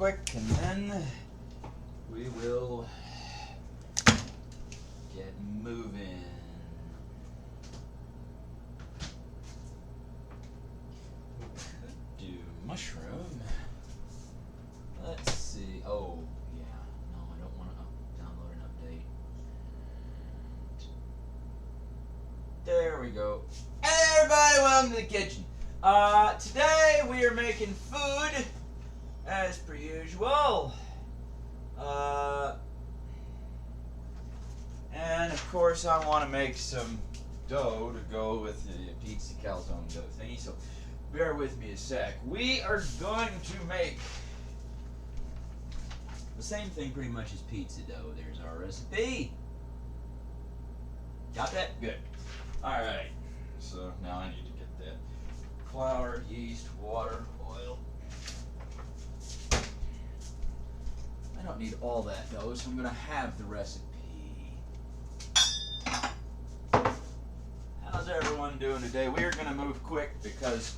quick, and then we will get moving. We could do mushroom. Let's see. Oh, yeah. No, I don't want to download an update. There we go. Hey, everybody, welcome to the kitchen. Today we are making food as per usual. And of course I want to make some dough to go with the pizza calzone dough thingy, so bear with me a sec. We are going to make the same thing pretty much as pizza dough. There's our recipe. Got that? Good. Alright, so now I need to get that flour, yeast, water, oil. I don't need all that dough, so I'm going to have the recipe. How's everyone doing today? We are going to move quick because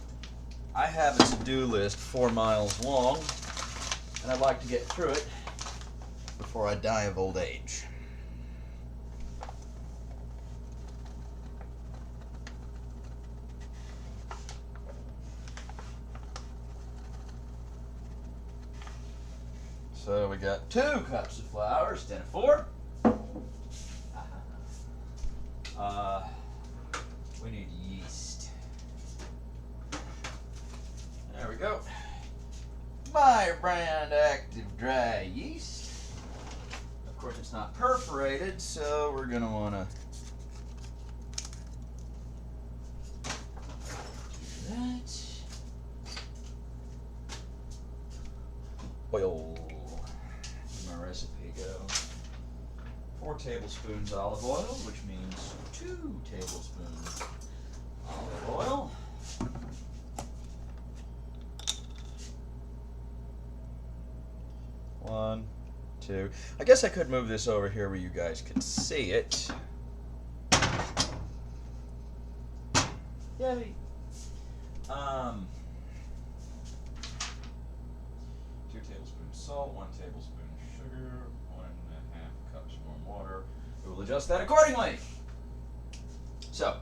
I have a to-do list 4 miles long, and I'd like to get through it before I die of old age. So we got 2 cups of flour instead of 4. We need yeast. There we go. Meyer brand active dry yeast. Of course it's not perforated, so we're going to want to do that. Oil. Where'd my recipe go? 4 tablespoons olive oil, which means 2 tablespoons olive oil. One, 2. I guess I could move this over here where you guys could see it. Yay. 2 tablespoons salt, 1 tablespoon sugar, 1.5 cups warm water. We will adjust that accordingly. So,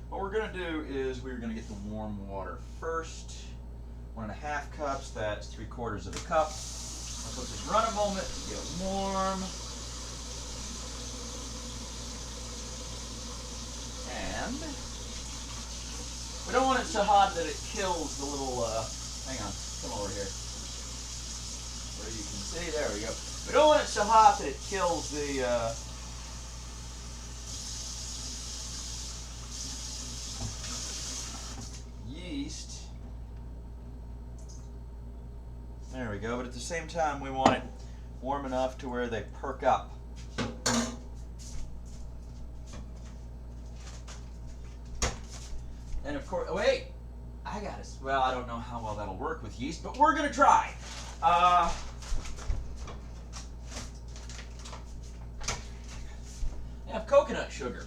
what we're going to do is we're going to get the warm water first. 1.5 cups, that's 3/4 of a cup. Let's let this run a moment to get warm. And we don't want it so hot that it kills the little, hang on, come over here. Where you can see, there we go. We don't want it so hot that it kills the, yeast. There we go, but at the same time we want it warm enough to where they perk up. And of course, wait, I got it. Well, I don't know how well that'll work with yeast, but we're gonna try. I have coconut sugar.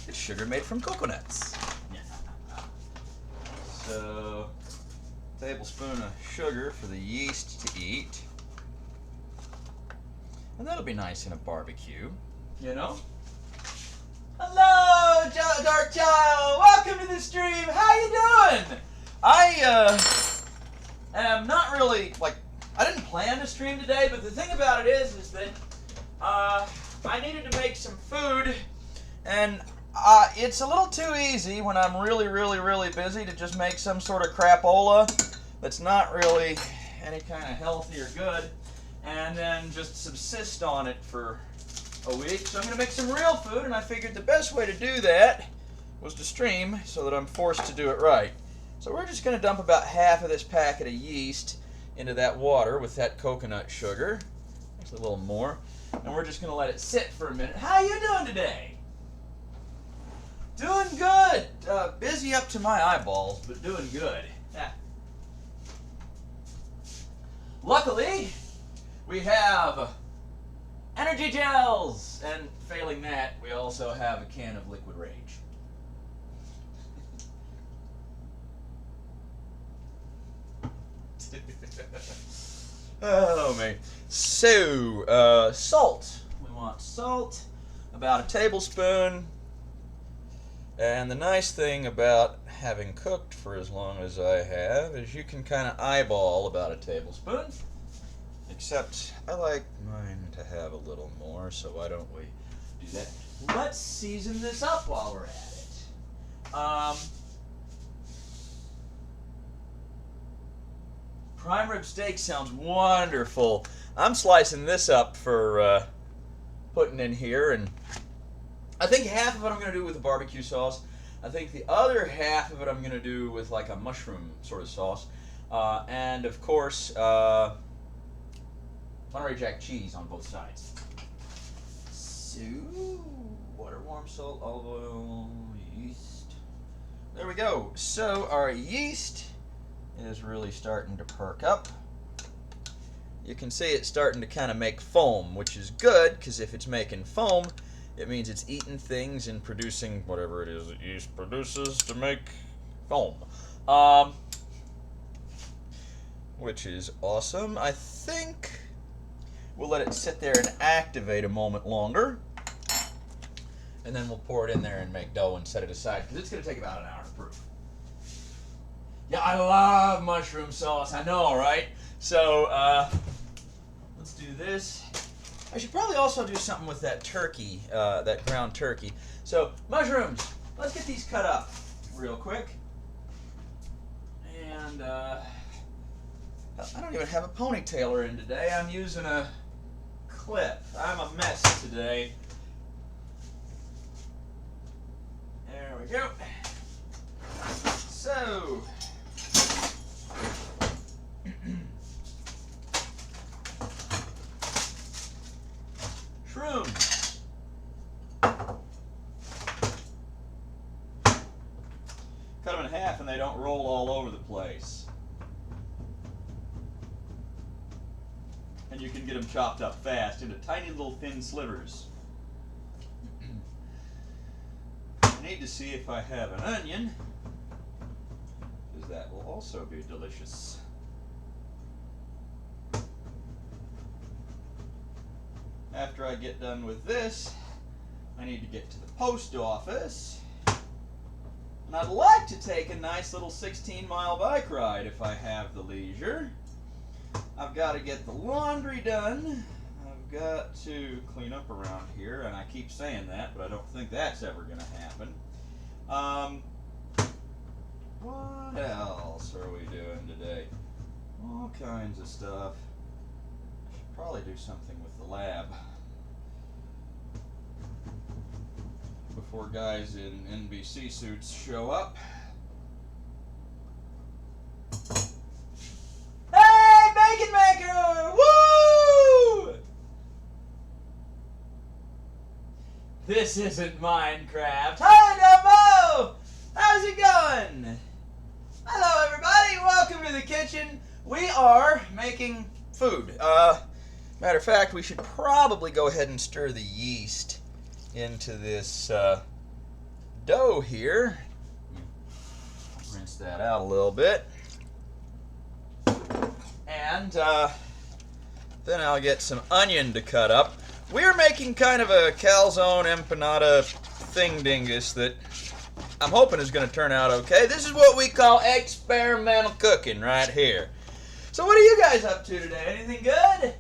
It's sugar made from coconuts. So, a tablespoon of sugar for the yeast to eat. And that'll be nice in a barbecue, you know? Hello, Dark Child! Welcome to the stream! How you doing? I am not really, I didn't plan to stream today, but the thing about it is that I needed to make some food, and it's a little too easy when I'm really, really, really busy to just make some sort of crapola that's not really any kind of healthy or good, and then just subsist on it for a week. So I'm going to make some real food, and I figured the best way to do that was to stream so that I'm forced to do it right. So we're just going to dump about half of this packet of yeast into that water with that coconut sugar. Actually a little more. And we're just going to let it sit for a minute. How you doing today? Doing good. Busy up to my eyeballs, but doing good. Yeah. Luckily, we have energy gels, and failing that, we also have a can of Liquid Rage. Oh, man. So, salt. We want salt, about a tablespoon. And the nice thing about having cooked for as long as I have is you can kind of eyeball about a tablespoon. Except I like mine to have a little more, so why don't we do that? Let's season this up while we're at it. Prime rib steak sounds wonderful. I'm slicing this up for putting in here, and I think half of it I'm going to do with a barbecue sauce. I think the other half of it I'm going to do with like a mushroom sort of sauce. And of course, Monterey Jack cheese on both sides. So, water, warm salt, olive oil, yeast. There we go. So our yeast is really starting to perk up. You can see it's starting to kind of make foam, which is good, because if it's making foam, it means it's eating things and producing whatever it is that yeast produces to make foam. Which is awesome. I think we'll let it sit there and activate a moment longer. And then we'll pour it in there and make dough and set it aside, because it's going to take about an hour to proof. Yeah, I love mushroom sauce. I know, right? So, let's do this. I should probably also do something with that turkey, that ground turkey. So, mushrooms. Let's get these cut up real quick. And, I don't even have a ponytailer in today. I'm using a clip. I'm a mess today. There we go. So, shrooms. Cut them in half and they don't roll all over the place. And you can get them chopped up fast into tiny little thin slivers. I need to see if I have an onion, because that will also be delicious. After I get done with this, I need to get to the post office. And I'd like to take a nice little 16-mile bike ride if I have the leisure. I've got to get the laundry done. I've got to clean up around here, and I keep saying that, but I don't think that's ever going to happen. What else are we doing today? All kinds of stuff. I should probably do something with the lab before guys in NBC suits show up. Hey, Bacon Maker! Woo! This isn't Minecraft. Hi, Dumbo! How's it going? Hello, everybody. Welcome to the kitchen. We are making food. Matter of fact, we should probably go ahead and stir the yeast into this dough here. Rinse that out a little bit. And then I'll get some onion to cut up. We're making kind of a calzone empanada thing-dingus that I'm hoping is going to turn out okay. This is what we call experimental cooking right here. So what are you guys up to today? Anything good?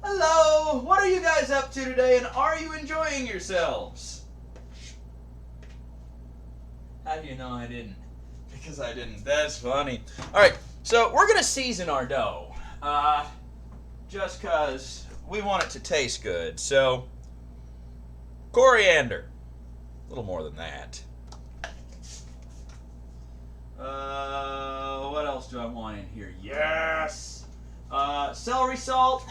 Hello. What are you guys up to today, and are you enjoying yourselves? How do you know I didn't? Because I didn't. That's funny. All right, so we're going to season our dough just because we want it to taste good. So, coriander. A little more than that. What else do I want in here? Yes! Celery salt.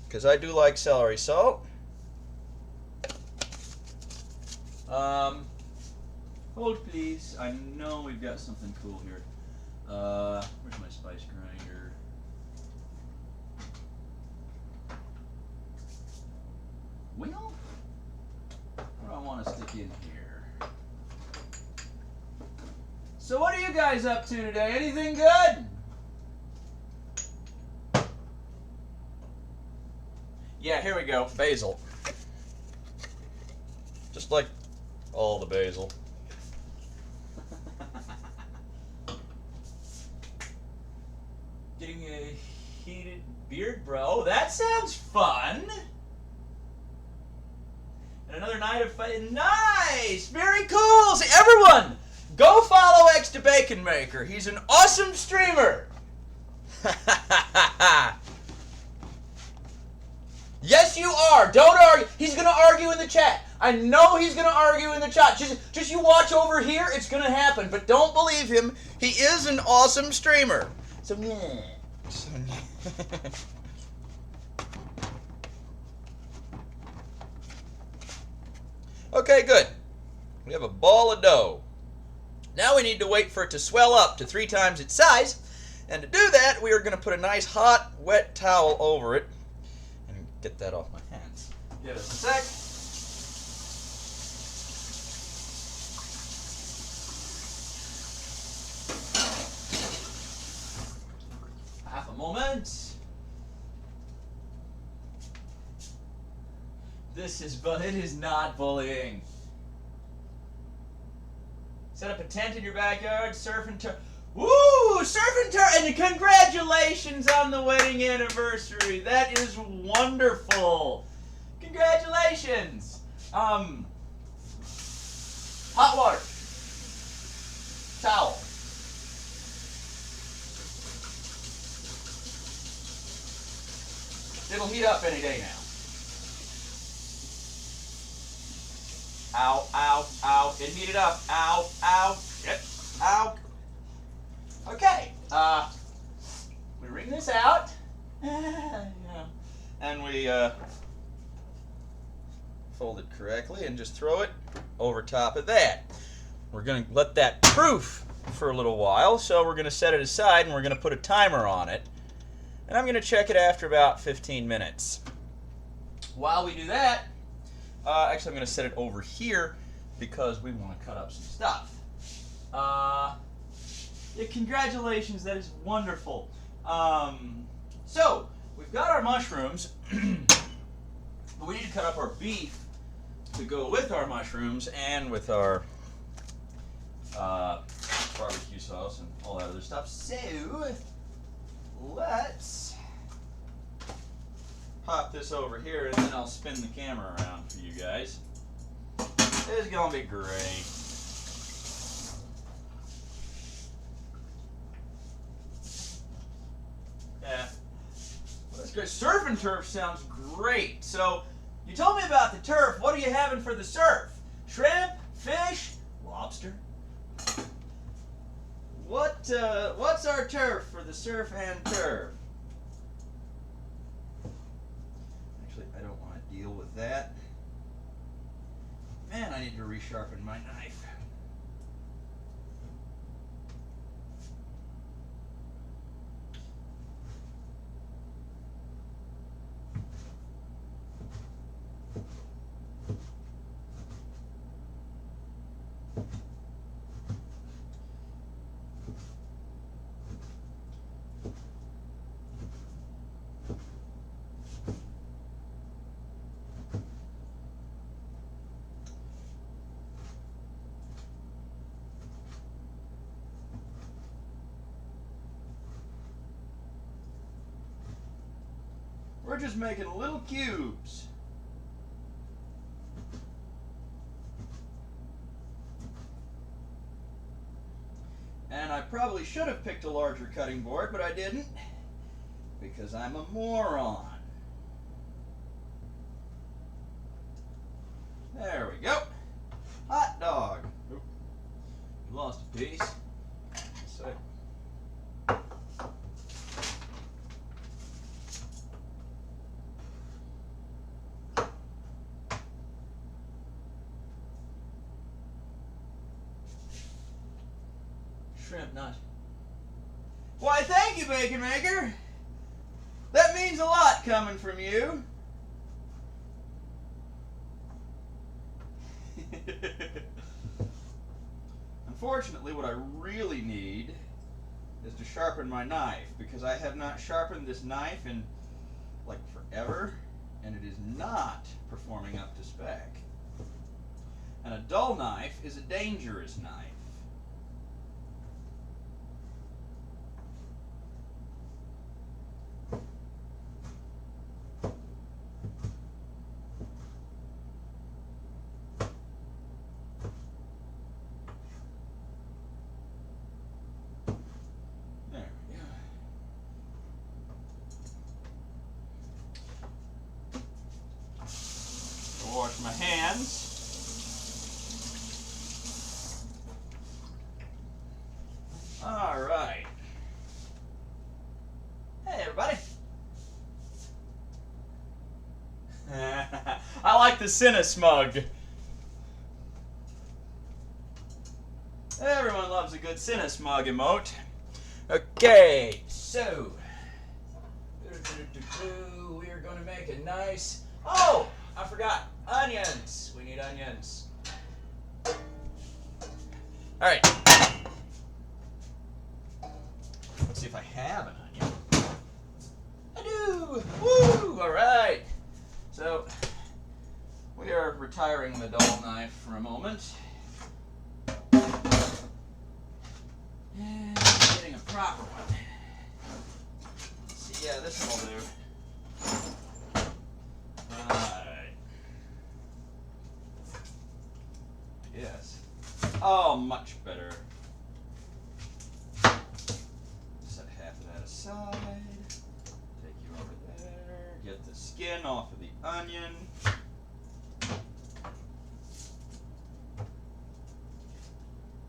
Because I do like celery salt. Hold please. I know we've got something cool here. Where's my spice grinder? Well, what do I want to stick in here? So what are you guys up to today? Anything good? Yeah, here we go. Basil. Just like all the basil. Getting a heated beard, bro. That sounds fun. And another night of fight. Nice! Very cool! See, everyone, go follow X to Bacon Maker. He's an awesome streamer. Yes, you are. Don't argue. He's going to argue in the chat. I know he's going to argue in the chat. Just you watch over here. It's going to happen. But don't believe him. He is an awesome streamer. So, yeah. Okay, good. We have a ball of dough. Now we need to wait for it to swell up to 3 times its size. And to do that, we are going to put a nice hot, wet towel over it. And get that off my hands. Give us a sec. Half a moment. It is not bullying. Set up a tent in your backyard, surf and turf. Woo! Surf and turf! And congratulations on the wedding anniversary. That is wonderful. Congratulations. Hot water. Towel. It'll heat up any day now. Ow, ow, ow. It heated up. Ow, ow. Shit. Ow. Okay. We wring this out. And we fold it correctly and just throw it over top of that. We're going to let that proof for a little while, so we're going to set it aside and we're going to put a timer on it. And I'm going to check it after about 15 minutes. While we do that, actually, I'm going to set it over here because we want to cut up some stuff. Yeah, congratulations, that is wonderful. So, we've got our mushrooms, but we need to cut up our beef to go with our mushrooms and with our barbecue sauce and all that other stuff. So, let's pop this over here, and then I'll spin the camera around for you guys. It's gonna be great. Yeah, well, that's great. Surf and turf sounds great. So, you told me about the turf. What are you having for the surf? Shrimp, fish, lobster. What's our turf for the surf and turf? I don't want to deal with that. Man, I need to resharpen my knife. We're just making little cubes. And I probably should have picked a larger cutting board, but I didn't, because I'm a moron. There we go. Hot dog. Oop. Lost a piece. So. Shrimp nut. Why, thank you, Bacon Maker. That means a lot coming from you. Unfortunately, what I really need is to sharpen my knife, because I have not sharpened this knife in like forever. and it is not performing up to spec. And a dull knife is a dangerous knife. There we go. Wash my hands. All right. Hey, everybody. I like the Cinesmug. Everyone loves a good Cinesmug emote. Okay, so we are going to make a nice. Oh, I forgot onions. We need onions. All right. Let's see if I have an onion. I do! Woo! All right. So, we are retiring the dull knife for a moment. And getting a proper one. Let's see, yeah, this one will do. Alright. I guess. Oh, much better. Set half of that aside. Take you over there. Get the skin off of the onion.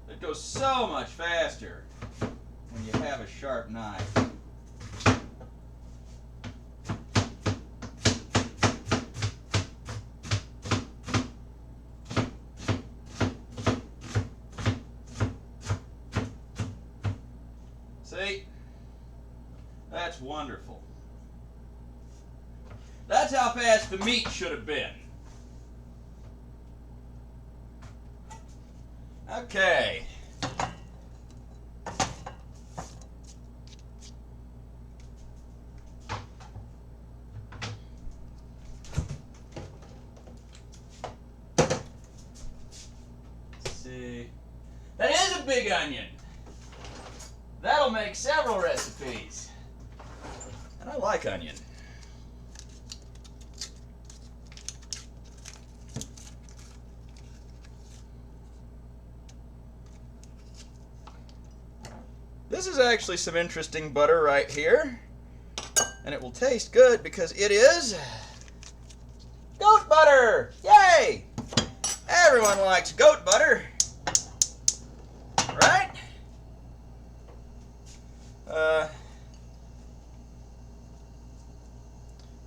It goes so much faster when you have a sharp knife. See? That's wonderful. That's how fast the meat should have been. Okay. Let's see. That is a big onion. That'll make several recipes. And I like onion. This is actually some interesting butter right here. And it will taste good because it is goat butter! Yay! Everyone likes goat butter. Right?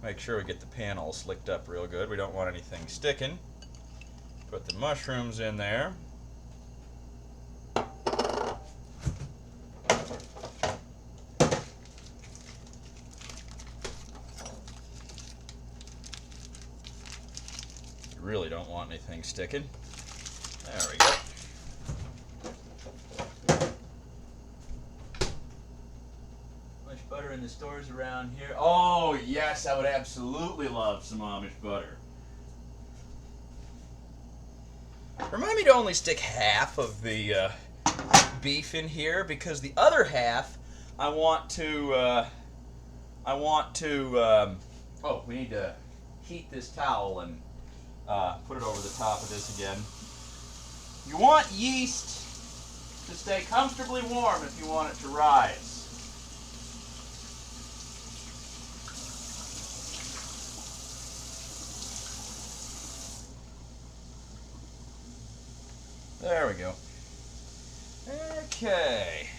Make sure we get the pan all slicked up real good. We don't want anything sticking. Put the mushrooms in there. You really don't want anything sticking. There we go. Butter in the stores around here. Oh, yes, I would absolutely love some Amish butter. Remind me to only stick half of the beef in here because the other half I want to, oh, we need to heat this towel and put it over the top of this again. You want yeast to stay comfortably warm if you want it to rise. There we go. Okay.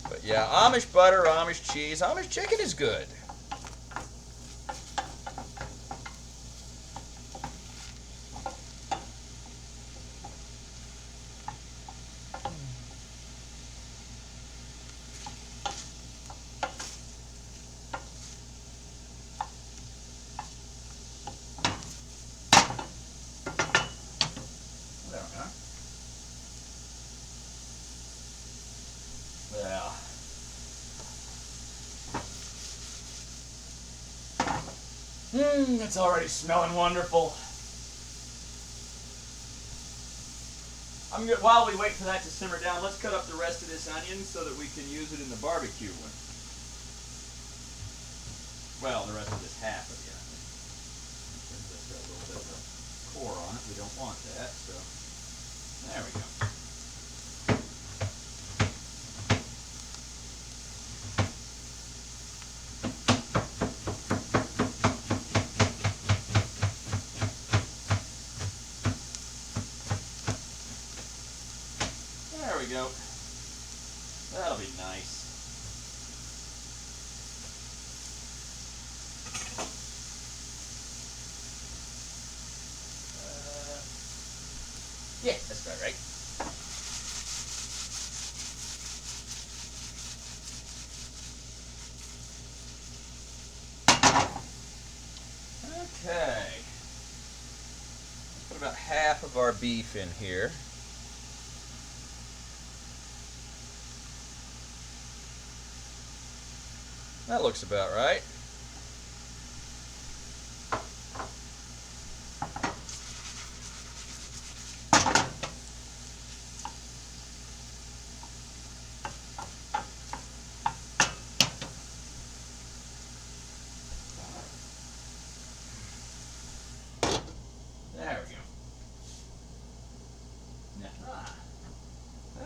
But yeah, Amish butter, Amish cheese, Amish chicken is good. It's already smelling wonderful. I'm good. While we wait for that to simmer down, let's cut up the rest of this onion so that we can use it in the barbecue one. Well, the rest of this half of the onion. Since that's got a little bit of a core on it, we don't want that, so there we go. There we go. That'll be nice. Yeah, that's about right. Okay. Let's put about half of our beef in here. That looks about right. There we go.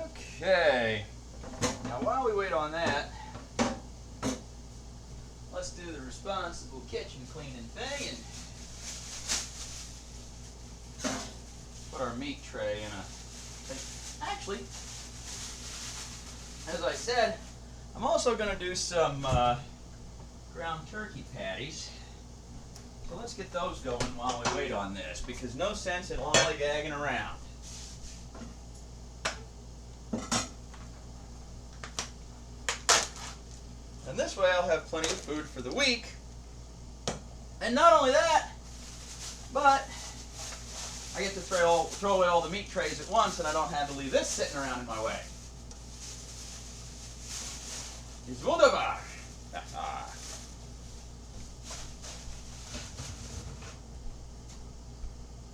Okay. Now while we wait on that, let's do the responsible kitchen cleaning thing and put our meat tray in a thing. Actually, as I said, I'm also going to do some ground turkey patties. So let's get those going while we wait on this, because no sense in lollygagging around. And this way I'll have plenty of food for the week. And not only that, but I get to throw away all the meat trays at once, and I don't have to leave this sitting around in my way. It's wunderbar.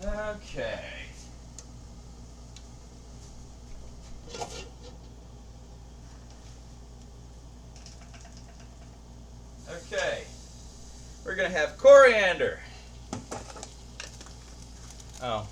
Okay. Okay. We're going to have coriander. Oh.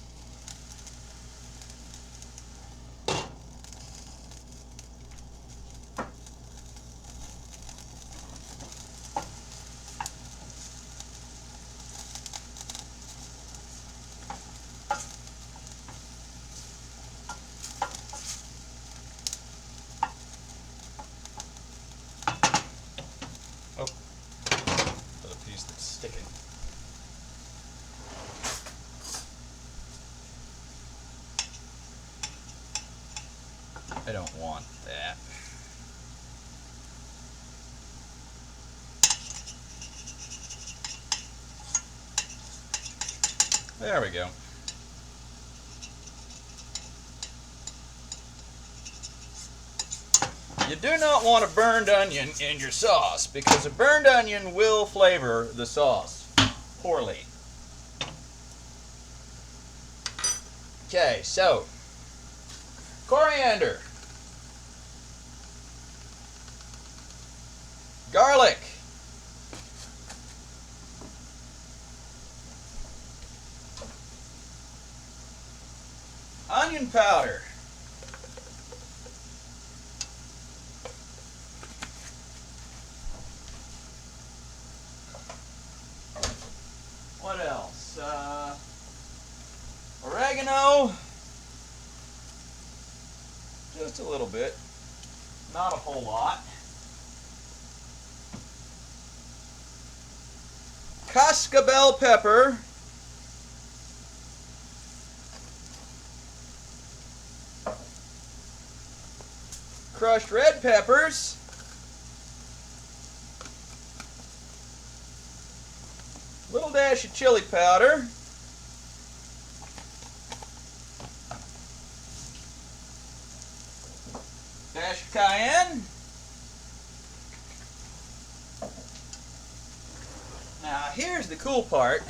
Oh. For the piece that's sticking. I don't want that. There we go. You do not want a burned onion in your sauce, because a burned onion will flavor the sauce poorly. Okay, so coriander, garlic, onion powder, what else? Oregano, just a little bit, not a whole lot. Cascabel pepper, crushed red peppers, little dash of chili powder, dash of cayenne. Now here's the cool part.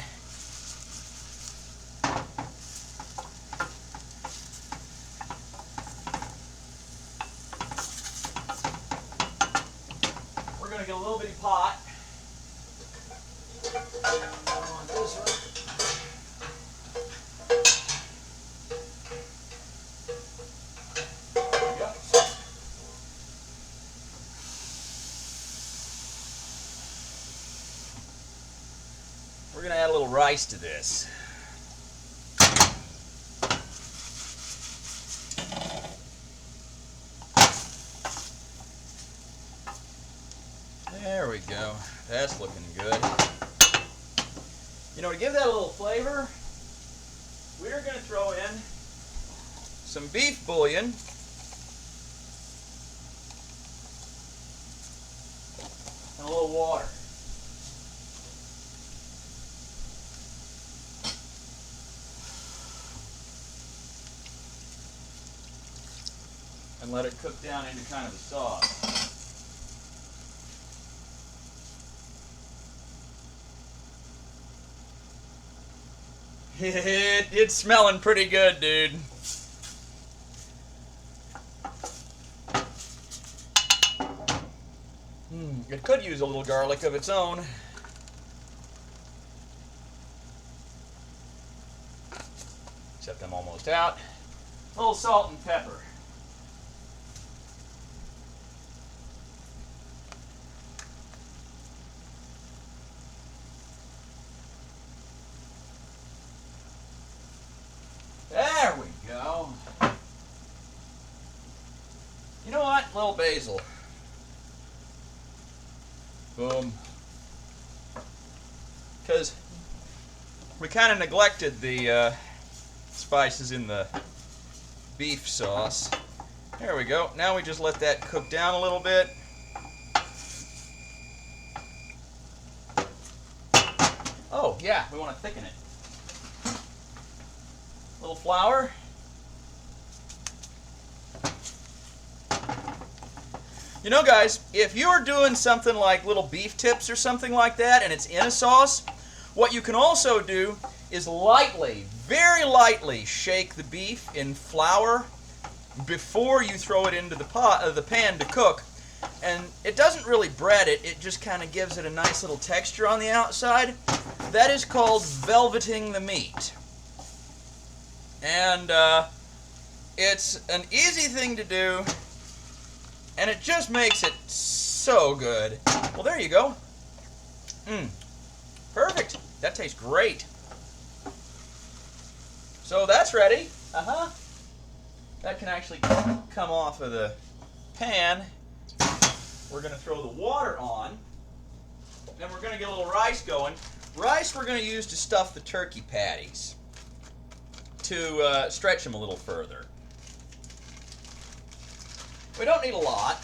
We're going to get a little bitty pot. On this one. There we go. We're going to add a little rice to this. There we go. That's looking good. You know, to give that a little flavor, we're going to throw in some beef bouillon. And a little water. And let it cook down into kind of a sauce. It's smelling pretty good, dude. It could use a little garlic of its own. Except I'm almost out. A little salt and pepper. There we go. You know what? A little basil. Boom. Because we kind of neglected the spices in the beef sauce. There we go. Now we just let that cook down a little bit. Oh, yeah, we want to thicken it. A little flour. You know, guys, if you're doing something like little beef tips or something like that and it's in a sauce, what you can also do is lightly, very lightly shake the beef in flour before you throw it into the pan to cook. And it doesn't really bread it, it just kind of gives it a nice little texture on the outside. That is called velveting the meat. And it's an easy thing to do, and it just makes it so good. Well, there you go. Perfect. That tastes great. So that's ready. That can actually come off of the pan. We're going to throw the water on. Then we're going to get a little rice going. Rice we're going to use to stuff the turkey patties, to stretch them a little further. We don't need a lot.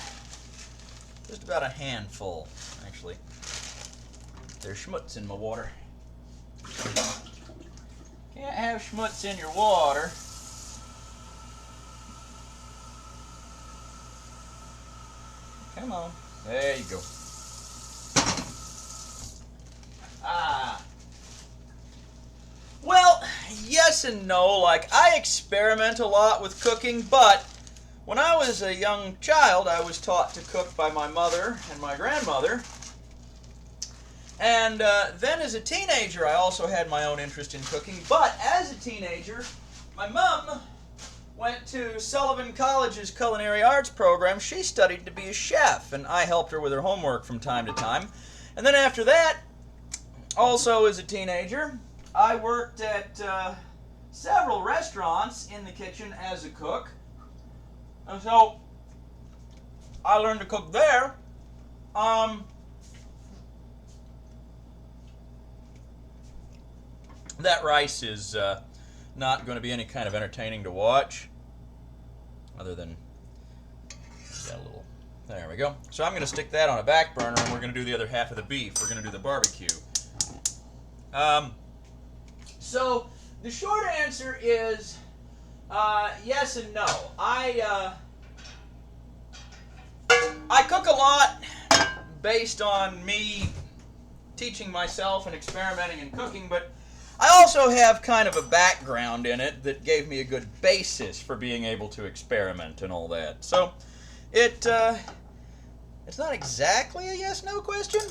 Just about a handful, actually. There's schmutz in my water. Can't have schmutz in your water. Come on. There you go. Well, yes and no. Like, I experiment a lot with cooking, but when I was a young child, I was taught to cook by my mother and my grandmother. And then as a teenager, I also had my own interest in cooking. But as a teenager, my mom went to Sullivan College's culinary arts program. She studied to be a chef, and I helped her with her homework from time to time. And then after that, also as a teenager, I worked at several restaurants in the kitchen as a cook. And so I learned to cook there. That rice is not going to be any kind of entertaining to watch, other than that little. There we go. So I'm going to stick that on a back burner, and we're going to do the other half of the beef. We're going to do the barbecue. So the short answer is yes and no. I cook a lot based on me teaching myself and experimenting and cooking, but I also have kind of a background in it that gave me a good basis for being able to experiment and all that. So it's not exactly a yes/no question.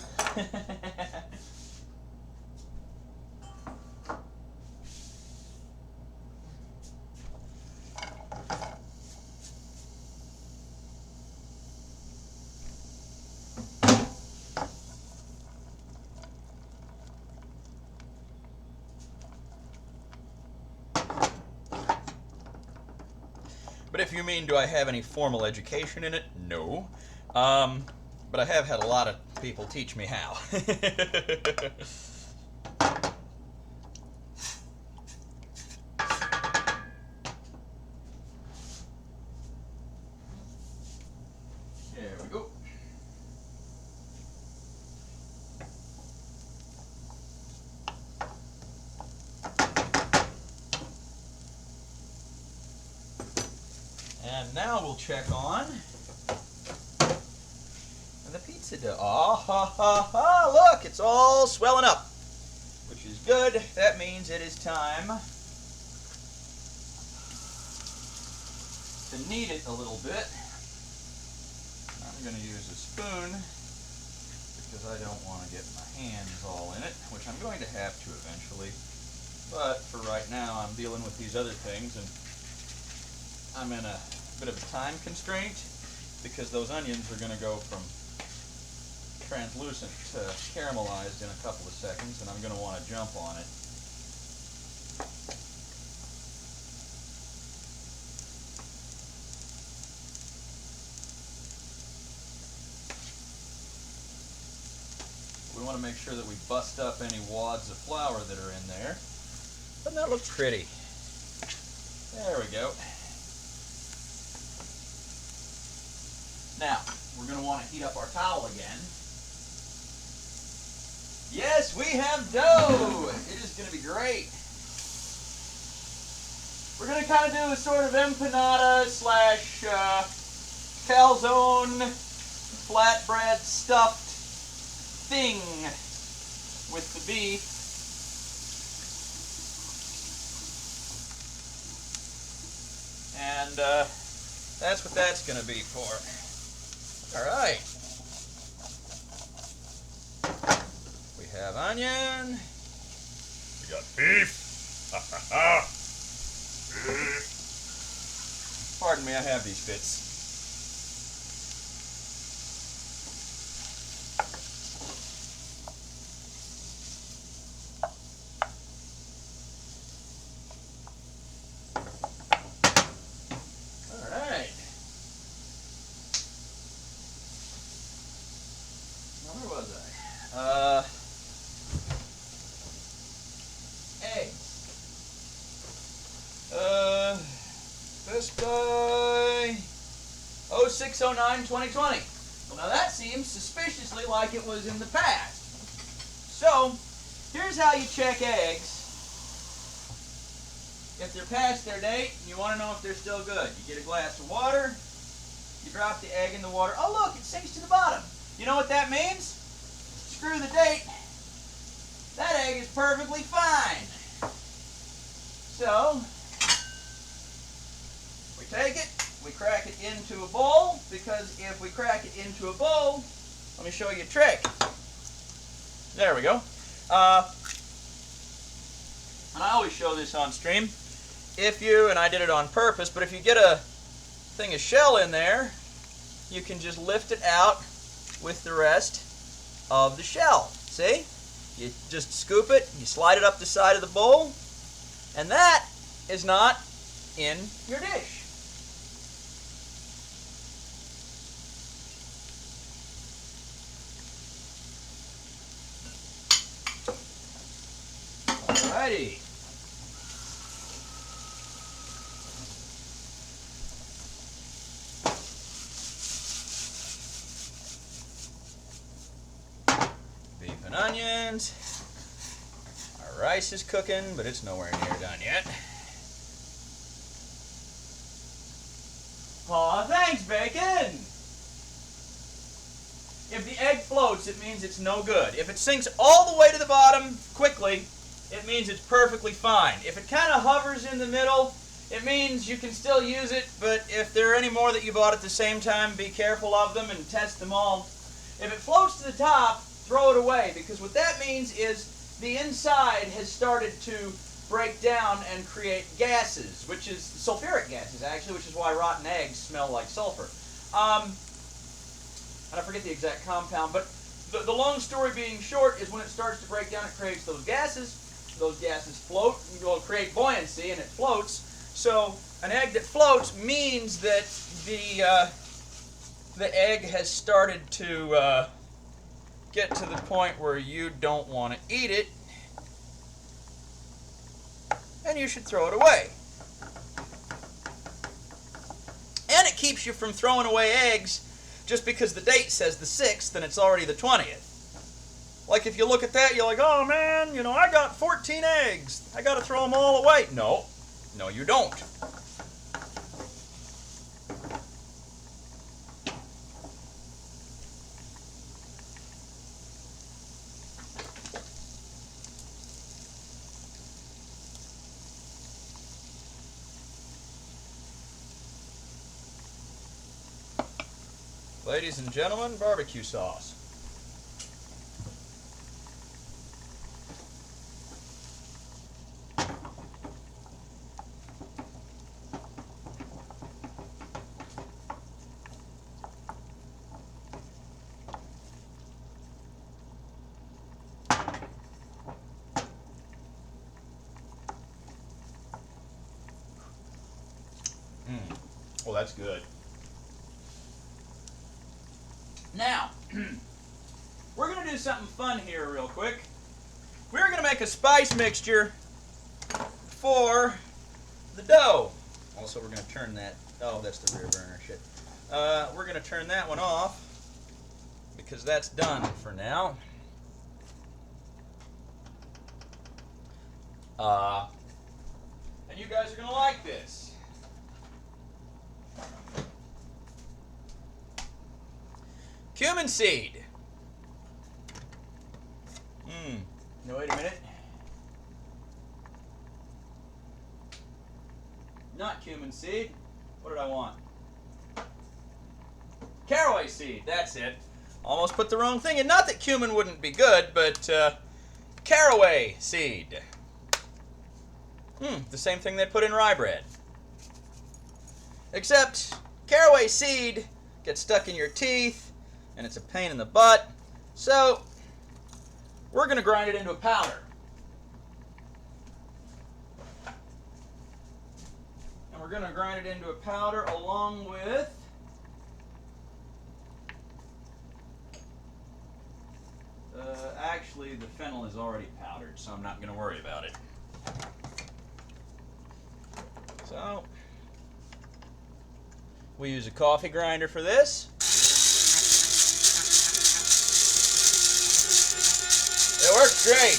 But if you mean, do I have any formal education in it? No. But I have had a lot of people teach me how. There we go. And now we'll check on the pizza dough. Oh, ha, ha, ha, look, it's all swelling up, which is good. That means it is time to knead it a little bit. I'm going to use a spoon because I don't want to get my hands all in it, which I'm going to have to eventually. But for right now, I'm dealing with these other things, and I'm in a bit of a time constraint because those onions are going to go from translucent to caramelized in a couple of seconds, and I'm going to want to jump on it. We want to make sure that we bust up any wads of flour that are in there. Doesn't that look pretty? There we go. Now, we're going to want to heat up our towel again. Yes, we have dough! It is going to be great. We're going to kind of do a sort of empanada slash calzone flatbread stuffed thing with the beef. And that's what that's going to be for. All right. We have onion. We got beef. Ha ha ha. Beef. Pardon me, I have these fits. All right. Now, where was I? Eggs. Best by 06/09/2020. Well, now that seems suspiciously like it was in the past. So, here's how you check eggs. If they're past their date, you want to know if they're still good. You get a glass of water, you drop the egg in the water. Oh, look, it sinks to the bottom. You know what that means? Screw the date. That egg is perfectly fine. So, we take it, we crack it into a bowl, because if we crack it into a bowl, let me show you a trick. There we go. And I always show this on stream. If you, and I did it on purpose, but if you get a thing of shell in there, you can just lift it out with the rest of the shell. See? You just scoop it, you slide it up the side of the bowl, and that is not in your dish. Alrighty. Beef and onions. Our rice is cooking, but it's nowhere near done yet. Aw, thanks, Bacon! If the egg floats, it means it's no good. If it sinks all the way to the bottom quickly, it means it's perfectly fine. If it kind of hovers in the middle, it means you can still use it, but if there are any more that you bought at the same time, be careful of them and test them all. If it floats to the top, throw it away, because what that means is the inside has started to break down and create gases, which is sulfuric gases, actually, which is why rotten eggs smell like sulfur. And I forget the exact compound, but the long story being short is when it starts to break down, it creates those gases. Those gases float, will create buoyancy, and it floats. So an egg that floats means that the egg has started to get to the point where you don't want to eat it, and you should throw it away. And it keeps you from throwing away eggs just because the date says the 6th and it's already the 20th. Like if you look at that, you're like, oh man, I got 14 eggs. I got to throw them all away. No, you don't. Ladies and gentlemen, barbecue sauce. Oh, that's good. Now, we're going to do something fun here real quick. We're going to make a spice mixture for the dough. Also, we're going to turn that, oh, that's the rear burner, shit. We're going to turn that one off because that's done for now. And you guys are going to like this. Cumin seed. No, wait a minute. Not cumin seed. What did I want? Caraway seed. That's it. Almost put the wrong thing in. Not that cumin wouldn't be good, but caraway seed. The same thing they put in rye bread. Except caraway seed gets stuck in your teeth, and it's a pain in the butt. So we're going to grind it into a powder. And we're going to grind it into a powder along with actually the fennel is already powdered, so I'm not going to worry about it. So we use a coffee grinder for this. It works great.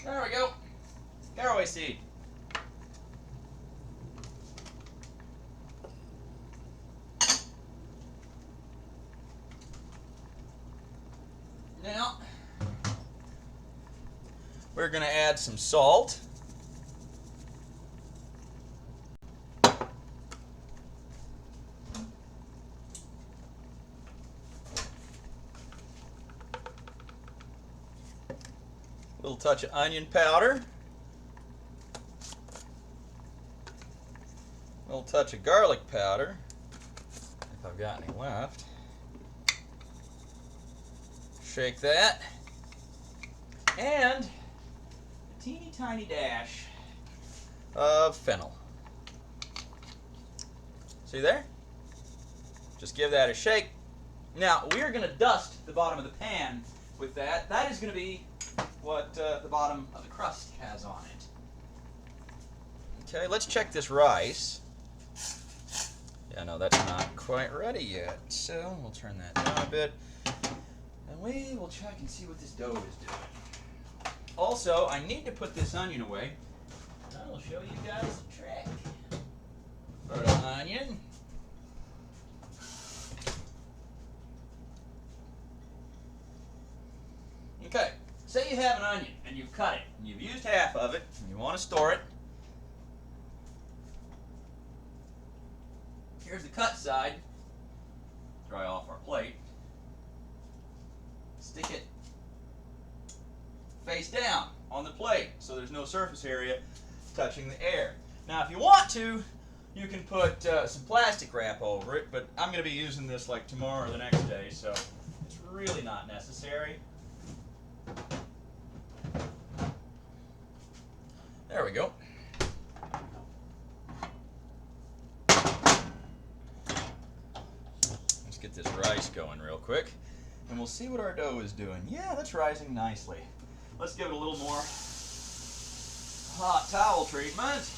There we go. Caraway seed. Now, we're going to add some salt. A little touch of onion powder. A little touch of garlic powder, if I've got any left. Shake that. And a teeny tiny dash of fennel. See there? Just give that a shake. Now, we're going to dust the bottom of the pan with that. That is going to be what the bottom of the crust has on it. Okay, let's check this rice. Yeah, no, that's not quite ready yet, so we'll turn that down a bit. And we will check and see what this dough is doing. Also, I need to put this onion away. And I will show you guys a trick. Put an onion. Okay, say you have an onion and you've cut it and you've used half of it and you want to store it. Here's the cut side. Dry off our plate. Stick it face down on the plate so there's no surface area touching the air. Now if you want to, you can put some plastic wrap over it, but I'm going to be using this like tomorrow or the next day, so it's really not necessary. There we go. Let's get this rice going real quick, and we'll see what our dough is doing. Yeah, that's rising nicely. Let's give it a little more hot towel treatment.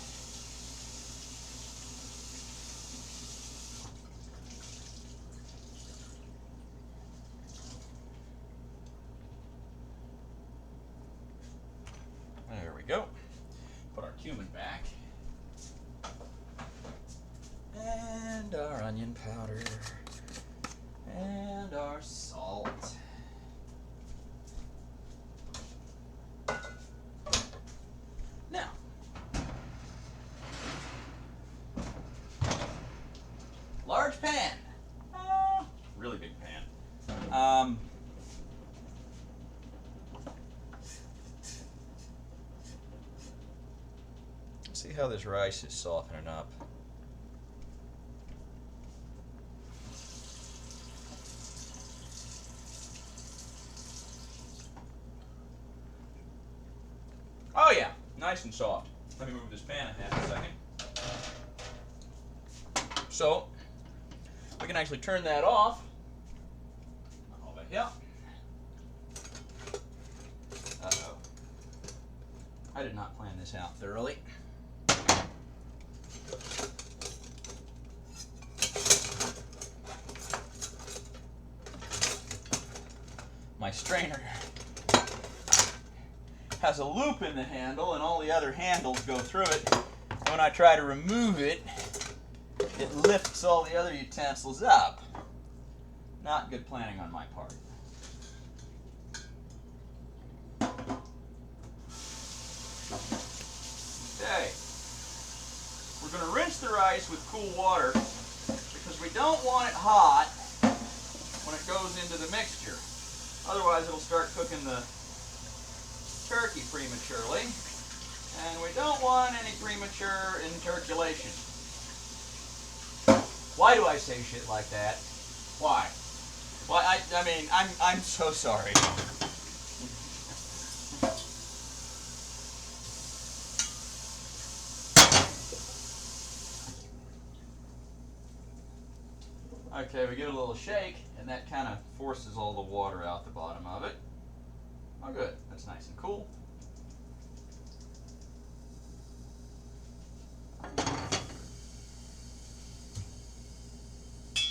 There we go. Put our cumin back. And our onion powder. And our salt. Now, large pan. Really big pan. See how this rice is softening up. Oh yeah, nice and soft. Let me move this pan in half a second. So, we can actually turn that off. Over here. Uh-oh. I did not plan this out thoroughly. My strainer has a loop in the handle and all the other handles go through it. And when I try to remove it, it lifts all the other utensils up. Not good planning on my part. Okay. We're going to rinse the rice with cool water because we don't want it hot when it goes into the mixture. Otherwise it'll start cooking the turkey prematurely, and we don't want any premature interculation. Why do I say shit like that? Why? Why? I mean, I'm so sorry. Okay, we give it a little shake, and that kind of forces all the water out the bottom of it. Oh good, that's nice and cool.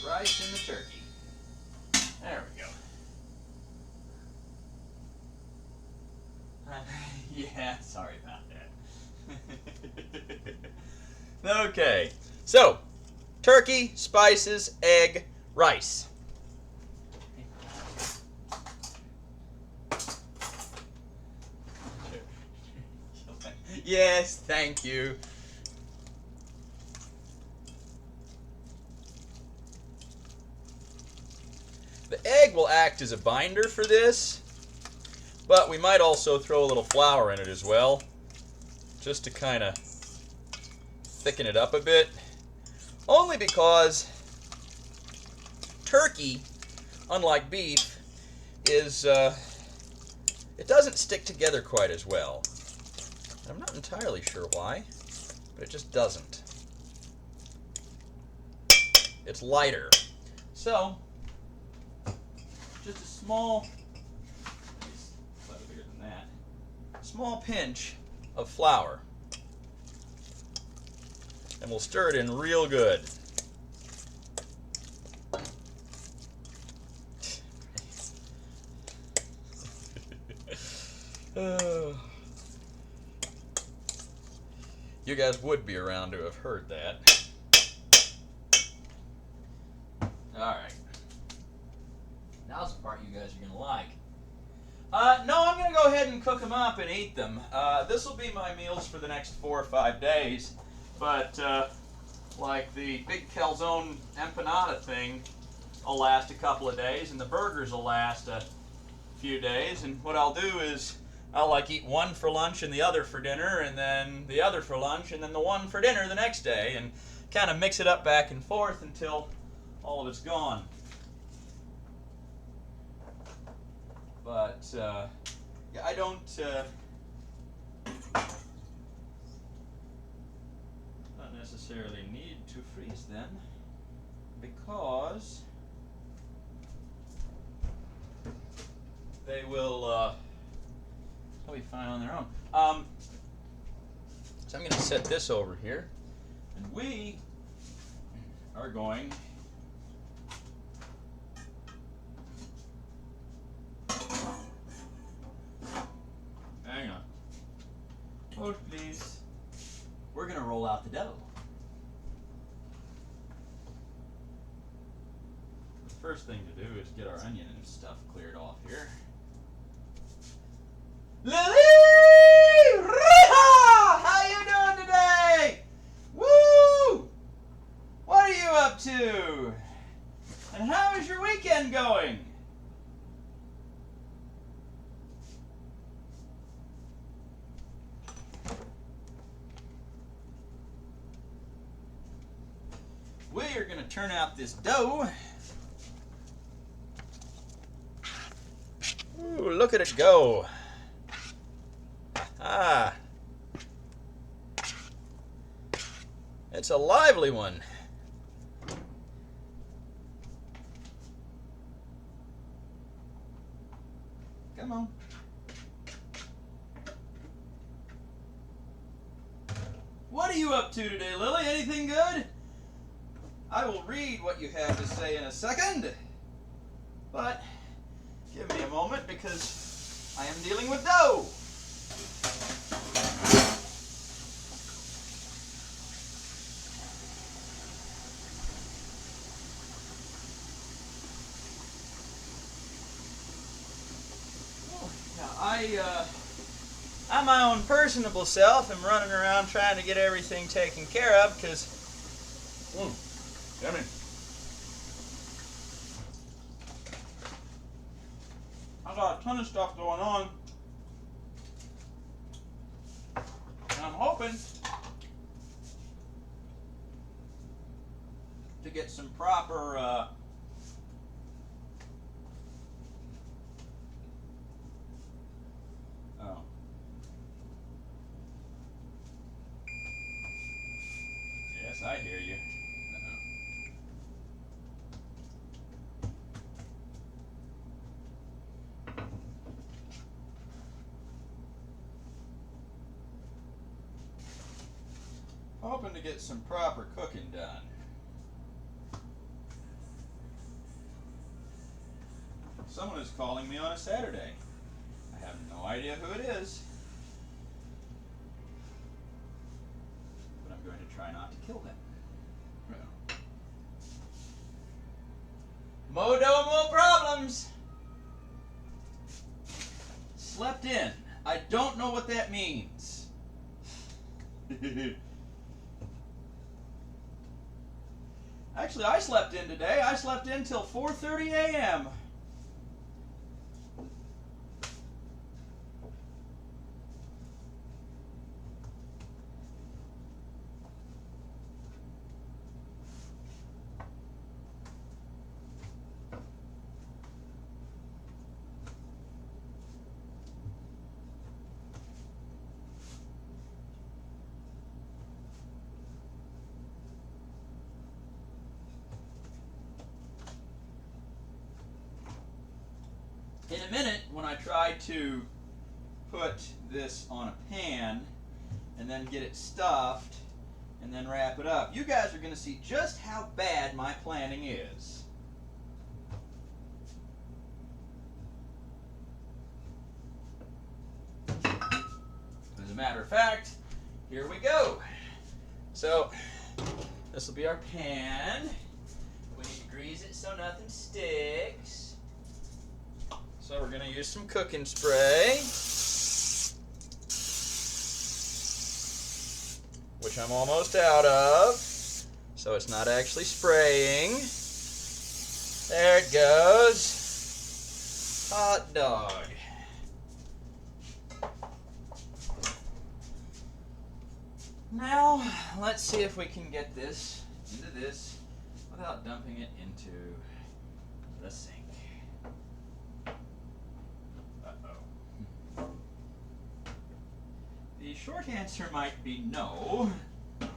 Rice and the turkey. There we go. Yeah, sorry about that. Okay, so turkey, spices, egg, rice. Yes, thank you. The egg will act as a binder for this, but we might also throw a little flour in it as well, just to kind of thicken it up a bit. Only because turkey, unlike beef, is it doesn't stick together quite as well. I'm not entirely sure why, but it just doesn't. It's lighter. So, just a small, slightly bigger than that, small pinch of flour. And we'll stir it in real good. You guys would be around to have heard that. Alright. Now's the part you guys are going to like. No, I'm going to go ahead and cook them up and eat them. This will be my meals for the next 4 or 5 days. But, like the big calzone empanada thing will last a couple of days, and the burgers will last a few days. And what I'll do is I'll like eat one for lunch and the other for dinner, and then the other for lunch, and then the one for dinner the next day, and kind of mix it up back and forth until all of it's gone. But yeah, I don't not necessarily need to freeze them because they will they'll be fine on their own. So I'm going to set this over here, and we are going hang on. Hold please. We're going to roll out the dough. The first thing to do is get our onion and stuff cleared off here. Lily! Riha! How you doing today? Woo! What are you up to? And how is your weekend going? We are going to turn out this dough. Ooh, look at it go. Ah. It's a lively one. Come on. What are you up to today, Lily? Anything good? I will read what you have to say in a second, but give me a moment because I am dealing with dough. Now, I'm my own personable self. I'm running around trying to get everything taken care of because yummy. I got a ton of stuff going on, and I'm hoping to get some proper yes, I hear you. Hoping to get some proper cooking done. Someone is calling me on a Saturday. I have no idea who it is, but I'm going to try not to kill them. Modo mo problems. Slept in. I don't know what that means. Actually, I slept in today. I slept in till 4:30 a.m. In a minute, when I try to put this on a pan and then get it stuffed and then wrap it up, you guys are going to see just how bad my planning is. matter of fact, here we go. So this will be our pan. We need to grease it so nothing sticks. So we're going to use some cooking spray, which I'm almost out of, so it's not actually spraying. There it goes. Hot dog. Now, let's see if we can get this into this without dumping it into the sink. Uh-oh. The short answer might be no, but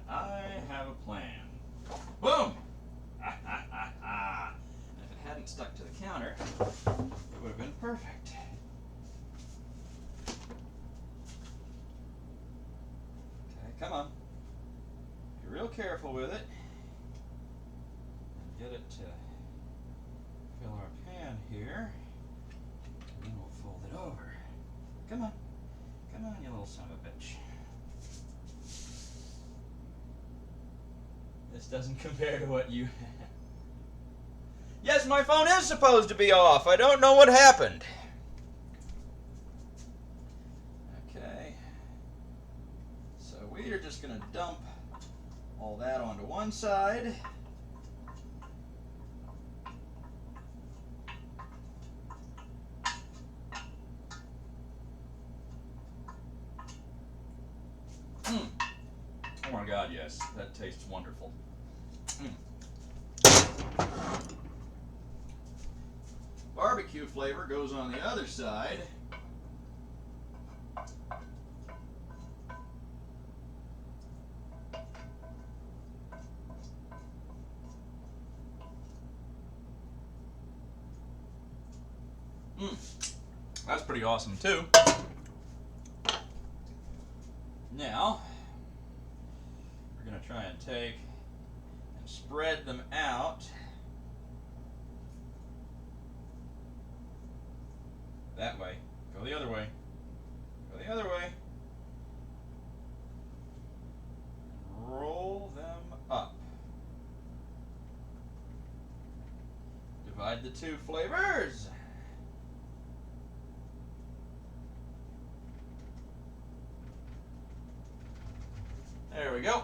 I have a plan. Boom! Ha ha ha ha! If it hadn't stuck to the counter, it would have been perfect. Come on. Be real careful with it. And get it to fill our pan here. And then we'll fold it over. Come on. Come on, you little son of a bitch. This doesn't compare to what you have. Yes, my phone is supposed to be off. I don't know what happened. We're just going to dump all that onto one side. Oh my God, yes, that tastes wonderful. Barbecue flavor goes on the other side. That's pretty awesome too. Now, we're going to try and take and spread them out that way. Go the other way. Go the other way. And roll them up. Divide the two flavors. There we go.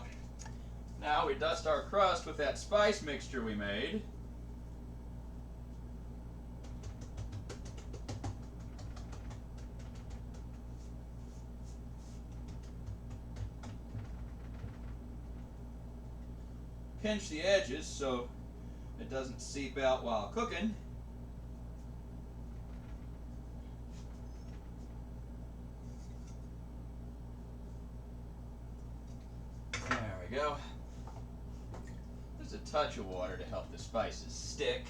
Now we dust our crust with that spice mixture we made. Pinch the edges so it doesn't seep out while cooking. Go. Just a touch of water to help the spices stick.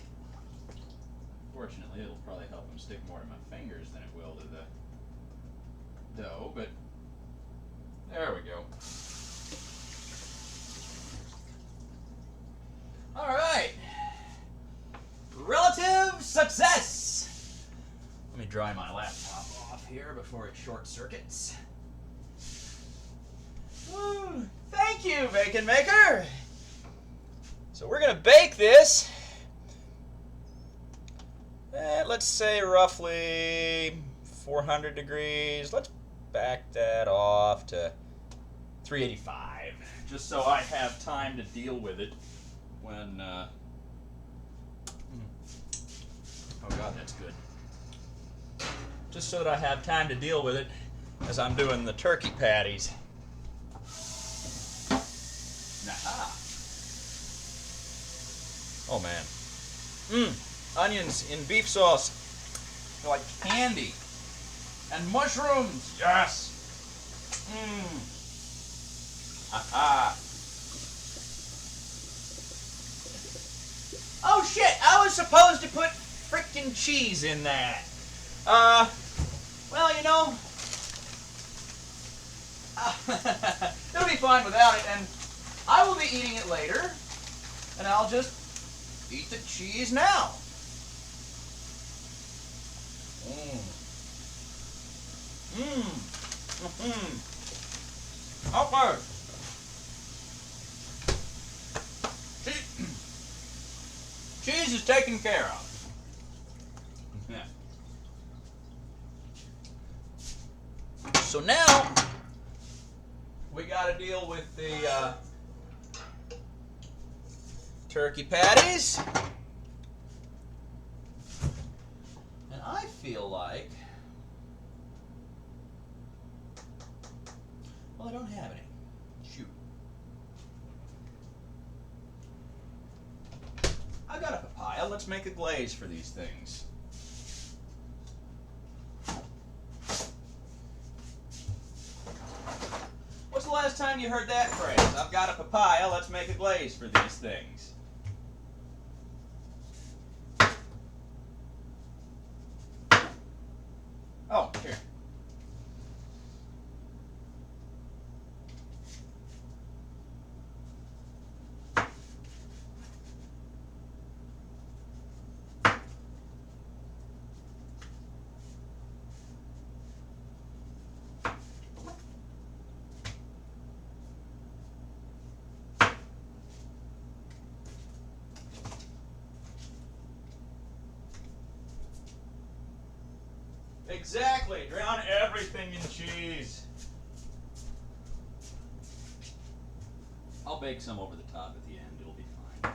Fortunately, it'll probably help them stick more to my fingers than it will to the dough, but there we go. All right. Relative success. Let me dry my laptop off here before it short circuits. Woo. Thank you, Bacon Maker. So we're going to bake this at, let's say, roughly 400 degrees. Let's back that off to 385, just so I have time to deal with it when... Oh, God, that's good. Just so that I have time to deal with it as I'm doing the turkey patties. Aha. Oh man. Onions in beef sauce. They're like candy. And mushrooms. Yes. Aha. Oh shit, I was supposed to put frickin' cheese in that. Well, you know, it'll be fine without it, and I will be eating it later, and I'll just eat the cheese now. Mmm. Okay. Cheese is taken care of. Yeah. So now we got to deal with the turkey patties. And I feel like, well, I don't have any. Shoot. I got a papaya. Let's make a glaze for these things. What's the last time you heard that phrase? I've got a papaya. Let's make a glaze for these things. Oh, here. Exactly. Drown everything in cheese. I'll bake some over the top at the end. It'll be fine.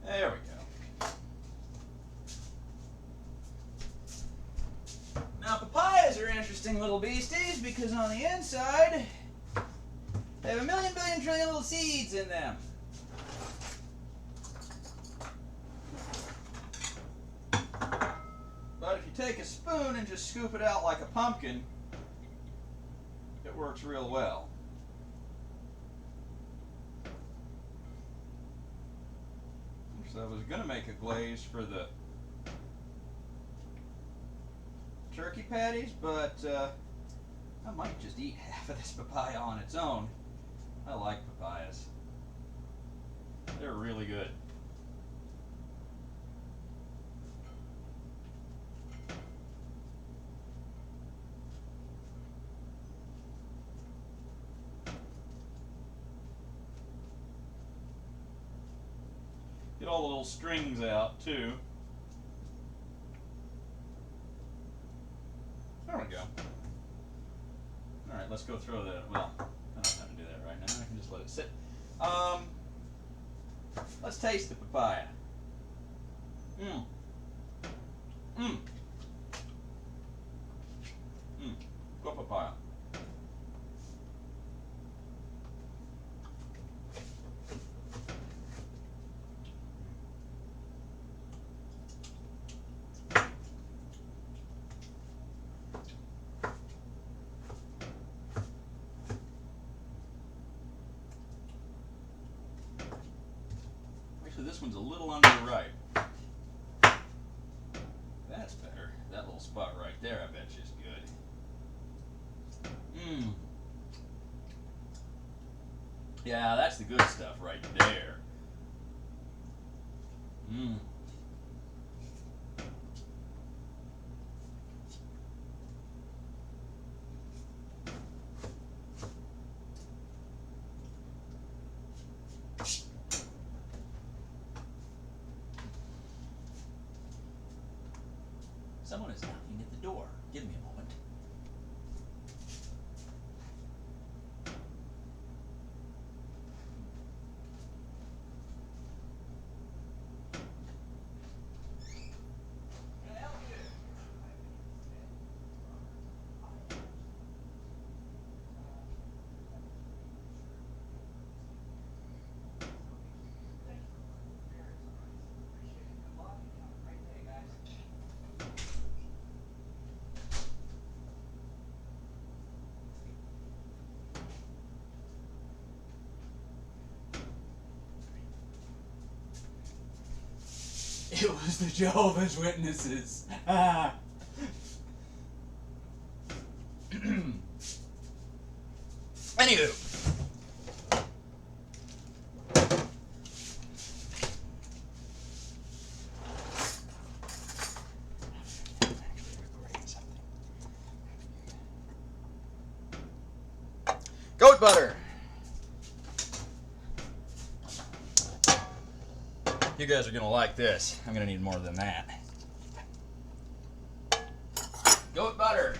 There we go. Now, papayas are interesting little beasties because on the inside, they have a million, billion, trillion little seeds in them. But if you take a spoon and just scoop it out like a pumpkin, it works real well. So I was going to make a glaze for the turkey patties, but I might just eat half of this papaya on its own. I like papayas. They're really good. Get all the little strings out too. There we go. Alright, let's go throw that. Well, I don't have to do that right now. I can just let it sit. Let's taste the papaya. Good papaya. Actually, this one's a little underripe. That's better. That little spot right there, I bet you is good. Yeah, that's the good stuff right there. Someone is knocking at the door. Give me a moment. Can I help you? It was the Jehovah's Witnesses. Anywho, goat butter. You guys are gonna like this. I'm gonna need more than that. Goat butter.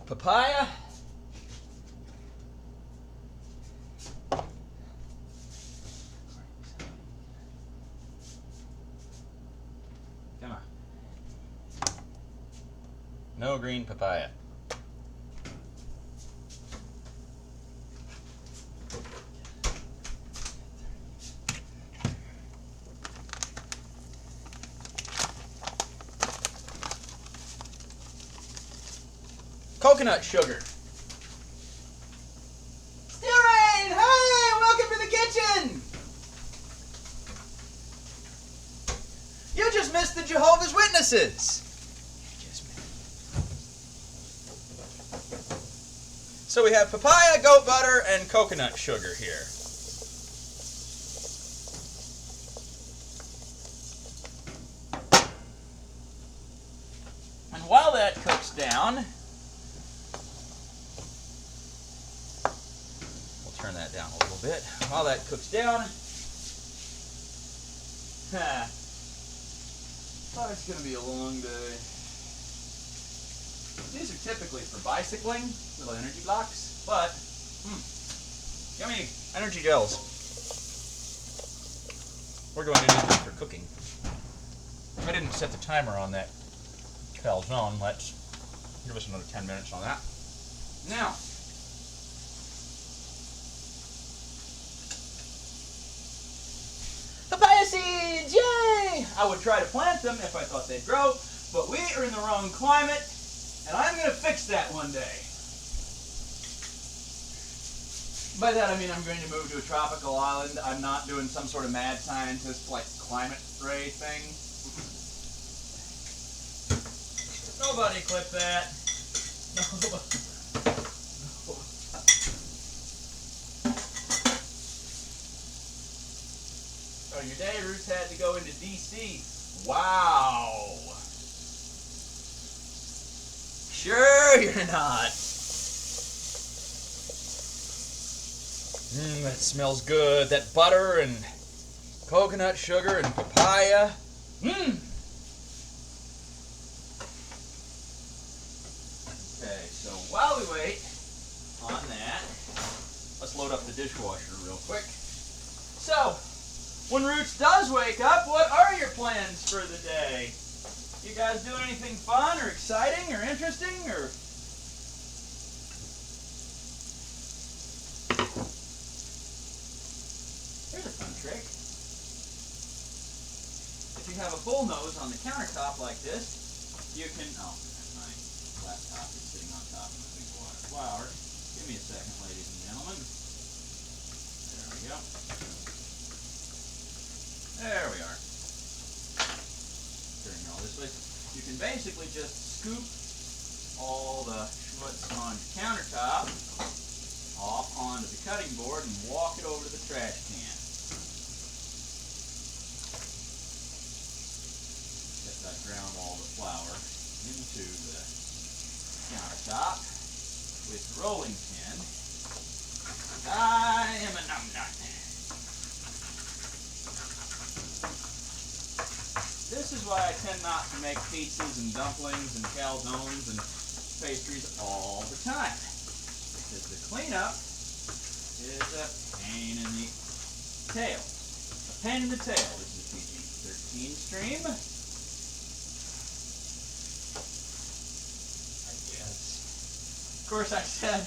Papaya. Come on. No green papaya. Coconut sugar. Stirain! Hey! Welcome to the kitchen! You just missed the Jehovah's Witnesses. So we have papaya, goat butter, and coconut sugar here. And while that cooks down, turn that down a little bit. While that cooks down, thought it's going to be a long day. These are typically for bicycling, little energy blocks, but yummy energy gels. We're going to need them for cooking. I didn't set the timer on that calzone. Let's give us another 10 minutes on that. Now, papaya seeds, yay! I would try to plant them if I thought they'd grow, but we are in the wrong climate, and I'm going to fix that one day. By that I mean I'm going to move to a tropical island. I'm not doing some sort of mad scientist like climate ray thing. Nobody clip that. Nobody. Oh, your day, Ruth had to go into D.C. Wow. Sure you're not. That smells good. That butter and coconut sugar and papaya. Okay, so while we wait on that, let's load up the dishwasher real quick. So, when Roots does wake up, what are your plans for the day? You guys doing anything fun or exciting or interesting or? Here's a fun trick. If you have a bull nose on the countertop like this, you can, oh, my laptop is sitting on top of a big wad of flour. Give me a second, ladies and gentlemen. There we go. There we are. Turning all this way. You can basically just scoop all the schmutz on your countertop off onto the cutting board and walk it over to the trash can. Except I ground all the flour into the countertop with the rolling pin. I am a numbnut. This is why I tend not to make pizzas and dumplings and calzones and pastries all the time. Because the cleanup is a pain in the tail. A pain in the tail. This is a PG-13 stream. I guess. Of course I said,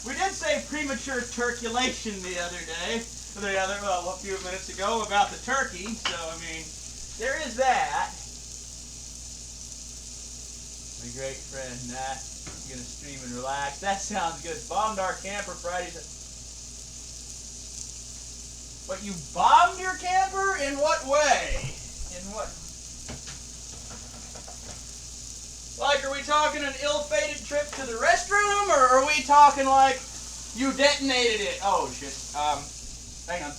we did say premature turculation the other day. Well, a few minutes ago about the turkey. So, I mean, there is that. My great friend, gonna stream and relax. That sounds good. Bombed our camper Friday. But you bombed your camper? In what way? In what? Like, are we talking an ill-fated trip to the restroom, or are we talking like you detonated it? Oh shit. Hang on.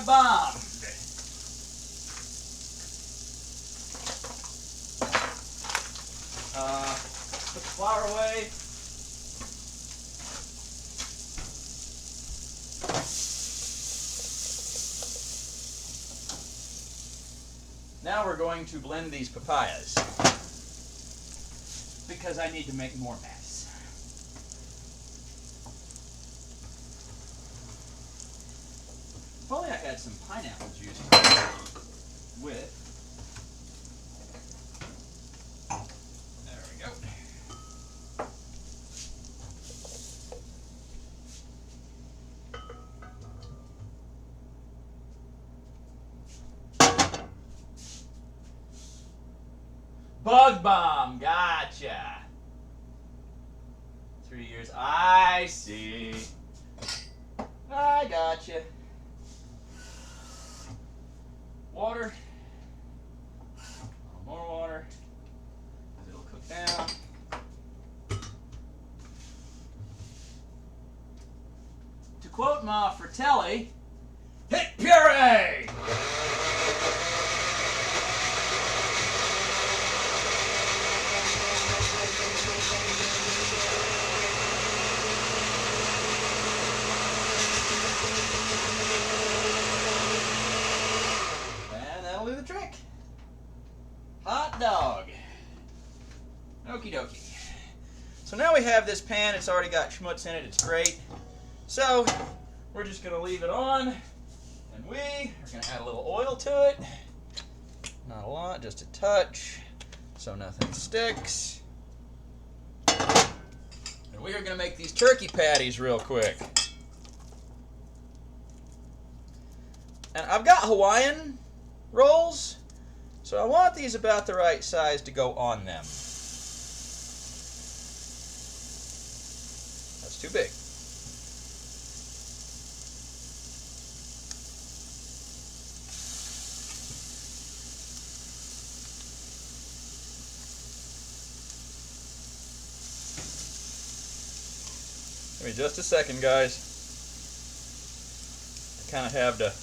bombed. Put the flour away. Now we're going to blend these papayas because I need to make more mess. If only I had some pineapple juice with. There we go. Bug bomb, gotcha. 3 years, I see. I gotcha. Water. More water. It'll cook down. To quote Ma Fratelli, hit puree! Do the trick. Hot dog. Okie dokie. So now we have this pan. It's already got schmutz in it. It's great. So we're just going to leave it on, and we are going to add a little oil to it. Not a lot, just a touch, so nothing sticks. And we are going to make these turkey patties real quick. And I've got Hawaiian rolls, so I want these about the right size to go on them. That's too big. Give me just a second, guys. I kind of have to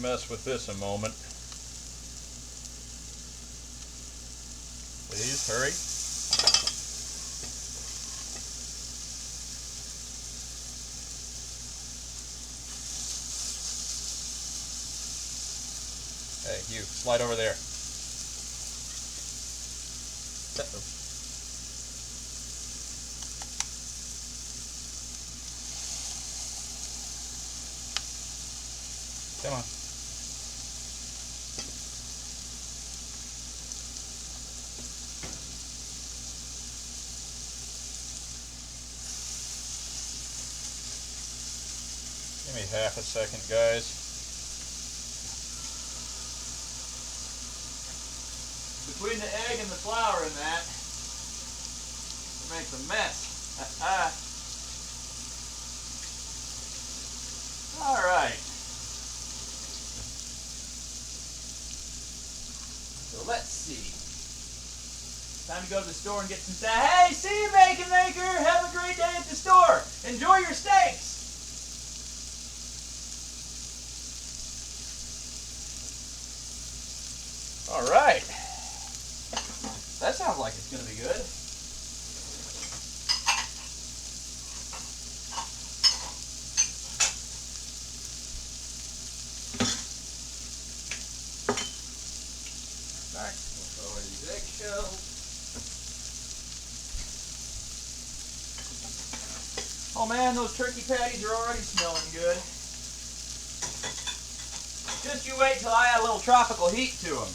mess with this a moment. Please hurry. Hey, you, slide over there. Uh-oh. Come on. Give me half a second, guys. Between the egg and the flour in that, it makes a mess. All right. So let's see. Time to go to the store and get some stuff. Hey, see you, Bacon Maker. Have a great day at the store. Enjoy your steaks. All right. That sounds like it's going to be good. Back. We'll throw away these eggshells. Oh man, those turkey patties are already smelling good. Just you wait till I add a little tropical heat to them.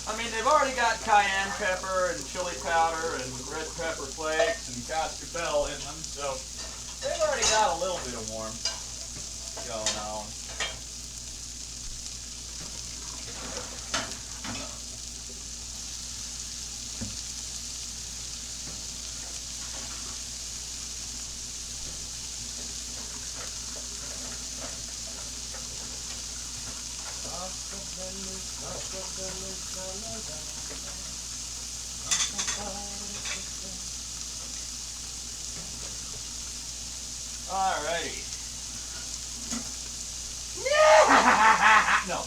I mean, they've already got cayenne pepper and chili powder and red pepper flakes and cascabel in them, so they've already got a little bit of warmth going on. Alrighty. Yeah! No.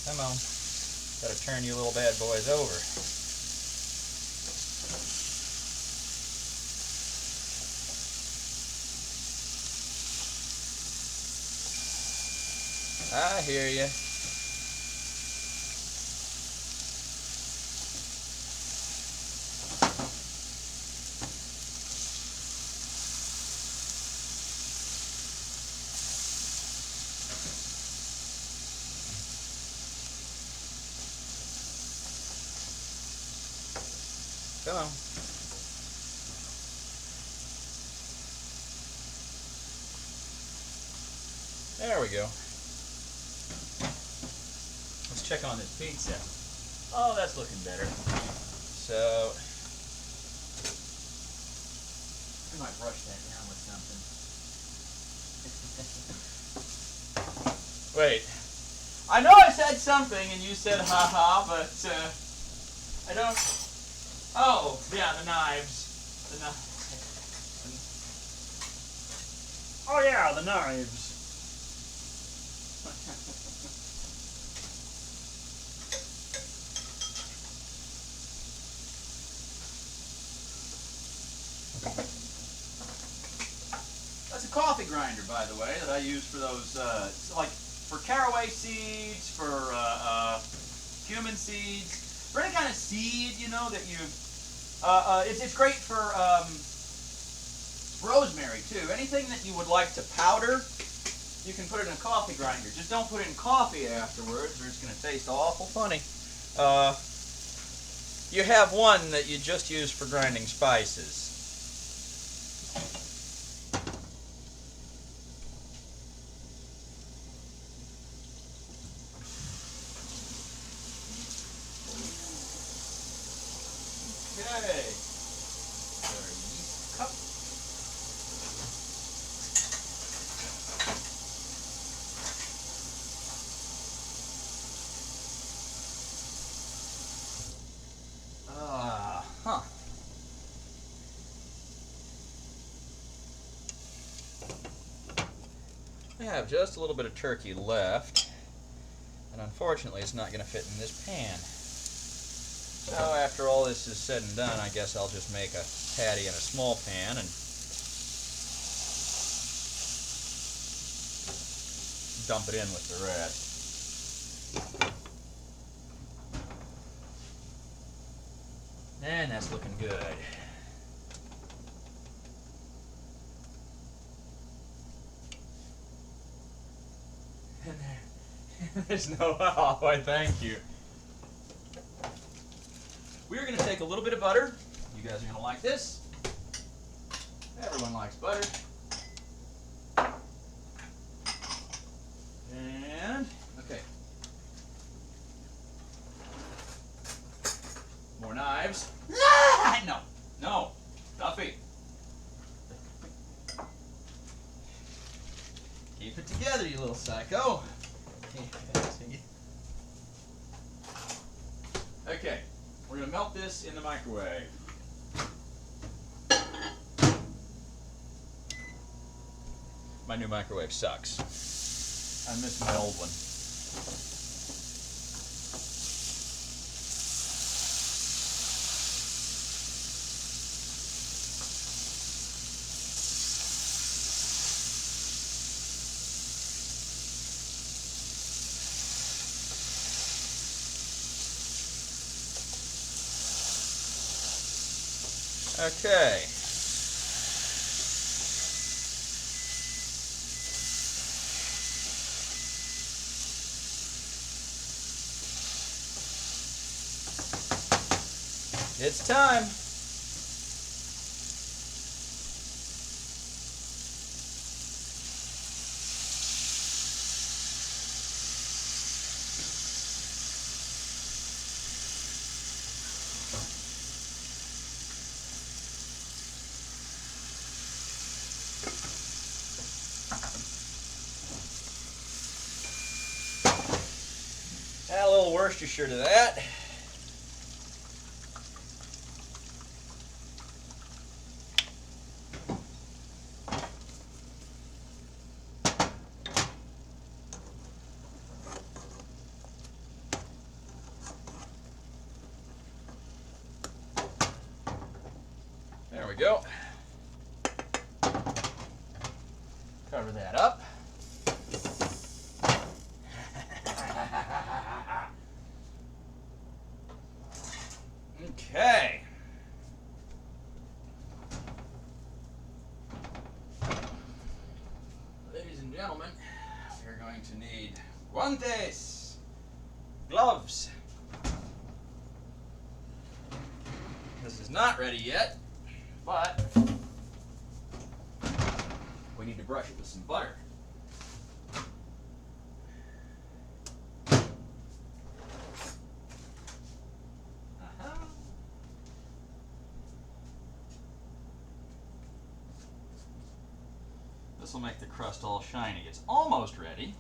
Come on. Gotta turn you little bad boys over. I hear you. Come on. There we go. Let's check on this pizza. Oh, that's looking better. So, I might brush that down with something. Wait. I know I said something and you said haha, but I don't. Oh, yeah, the knives. Oh yeah, the knives. That's a coffee grinder, by the way, that I use for those, like for caraway seeds, for cumin seeds, for any kind of seed, you know, that you. It's great for rosemary too. Anything that you would like to powder, you can put it in a coffee grinder. Just don't put it in coffee afterwards, or it's going to taste awful funny. You have one that you just use for grinding spices. Okay. Cup. Huh. I have just a little bit of turkey left, and unfortunately it's not going to fit in this pan. So after all this is said and done, I guess I'll just make a patty in a small pan and dump it in with the rest. And that's looking good. And there's no, oh, why thank you. We're going to take a little bit of butter. You guys are going to like this. Everyone likes butter. And, okay. More knives. No, no, Duffy. Keep it together, you little psycho. Okay, we're going to melt this in the microwave. My new microwave sucks. I miss my old one. Okay. It's time. Add a little Worcestershire to that. There we go. Cover that up. Okay. Ladies and gentlemen, we're going to need guantes, gloves. This is not ready yet, but we need to brush it with some butter. This will make the crust all shiny. It's almost ready.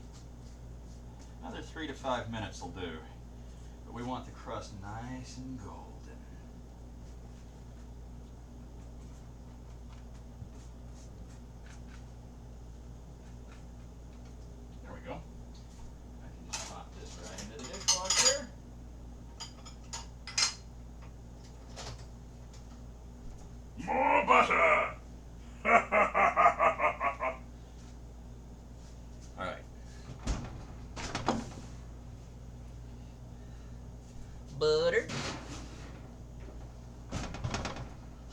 Another 3 to 5 minutes will do. But we want the crust nice and golden. There we go. I can just pop this right into the dishwasher. More butter! All right. Butter.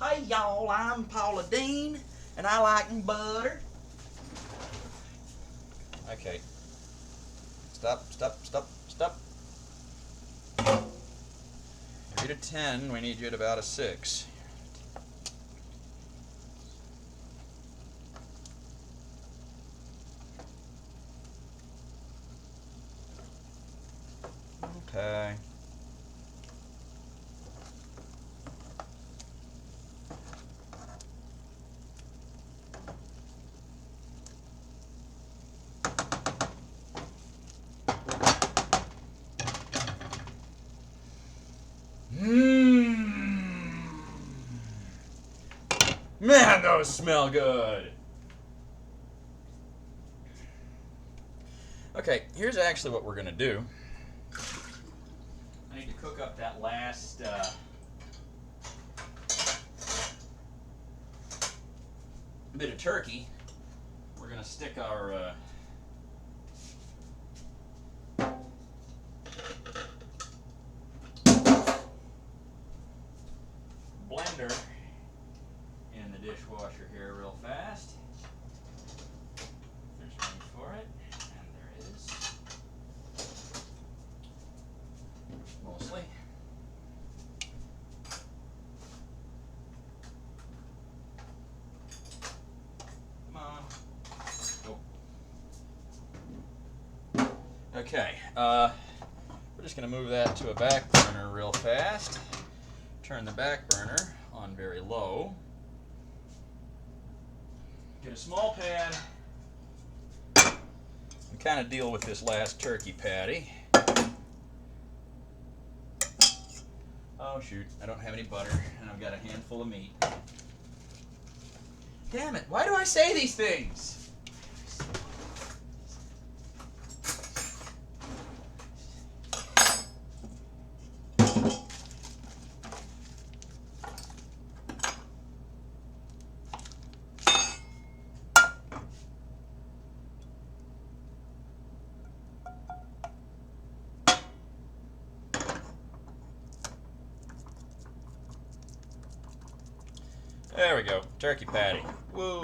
Hey y'all, I'm Paula Dean, and I like butter. Okay. Stop. 3 to 10, we need you at about a 6. Okay. Man, those smell good. Okay, here's actually what we're going to do. I need to cook up that last bit of turkey. We're going to stick our blender in the dishwasher here real fast. There's room for it, and there is. Mostly. Come on. Go. Okay, we're just going to move that to a back burner real fast. Turn the back burner on very low. Get a small pan and kind of deal with this last turkey patty. Oh shoot, I don't have any butter and I've got a handful of meat. Damn it, why do I say these things? There we go, turkey patty. Woo!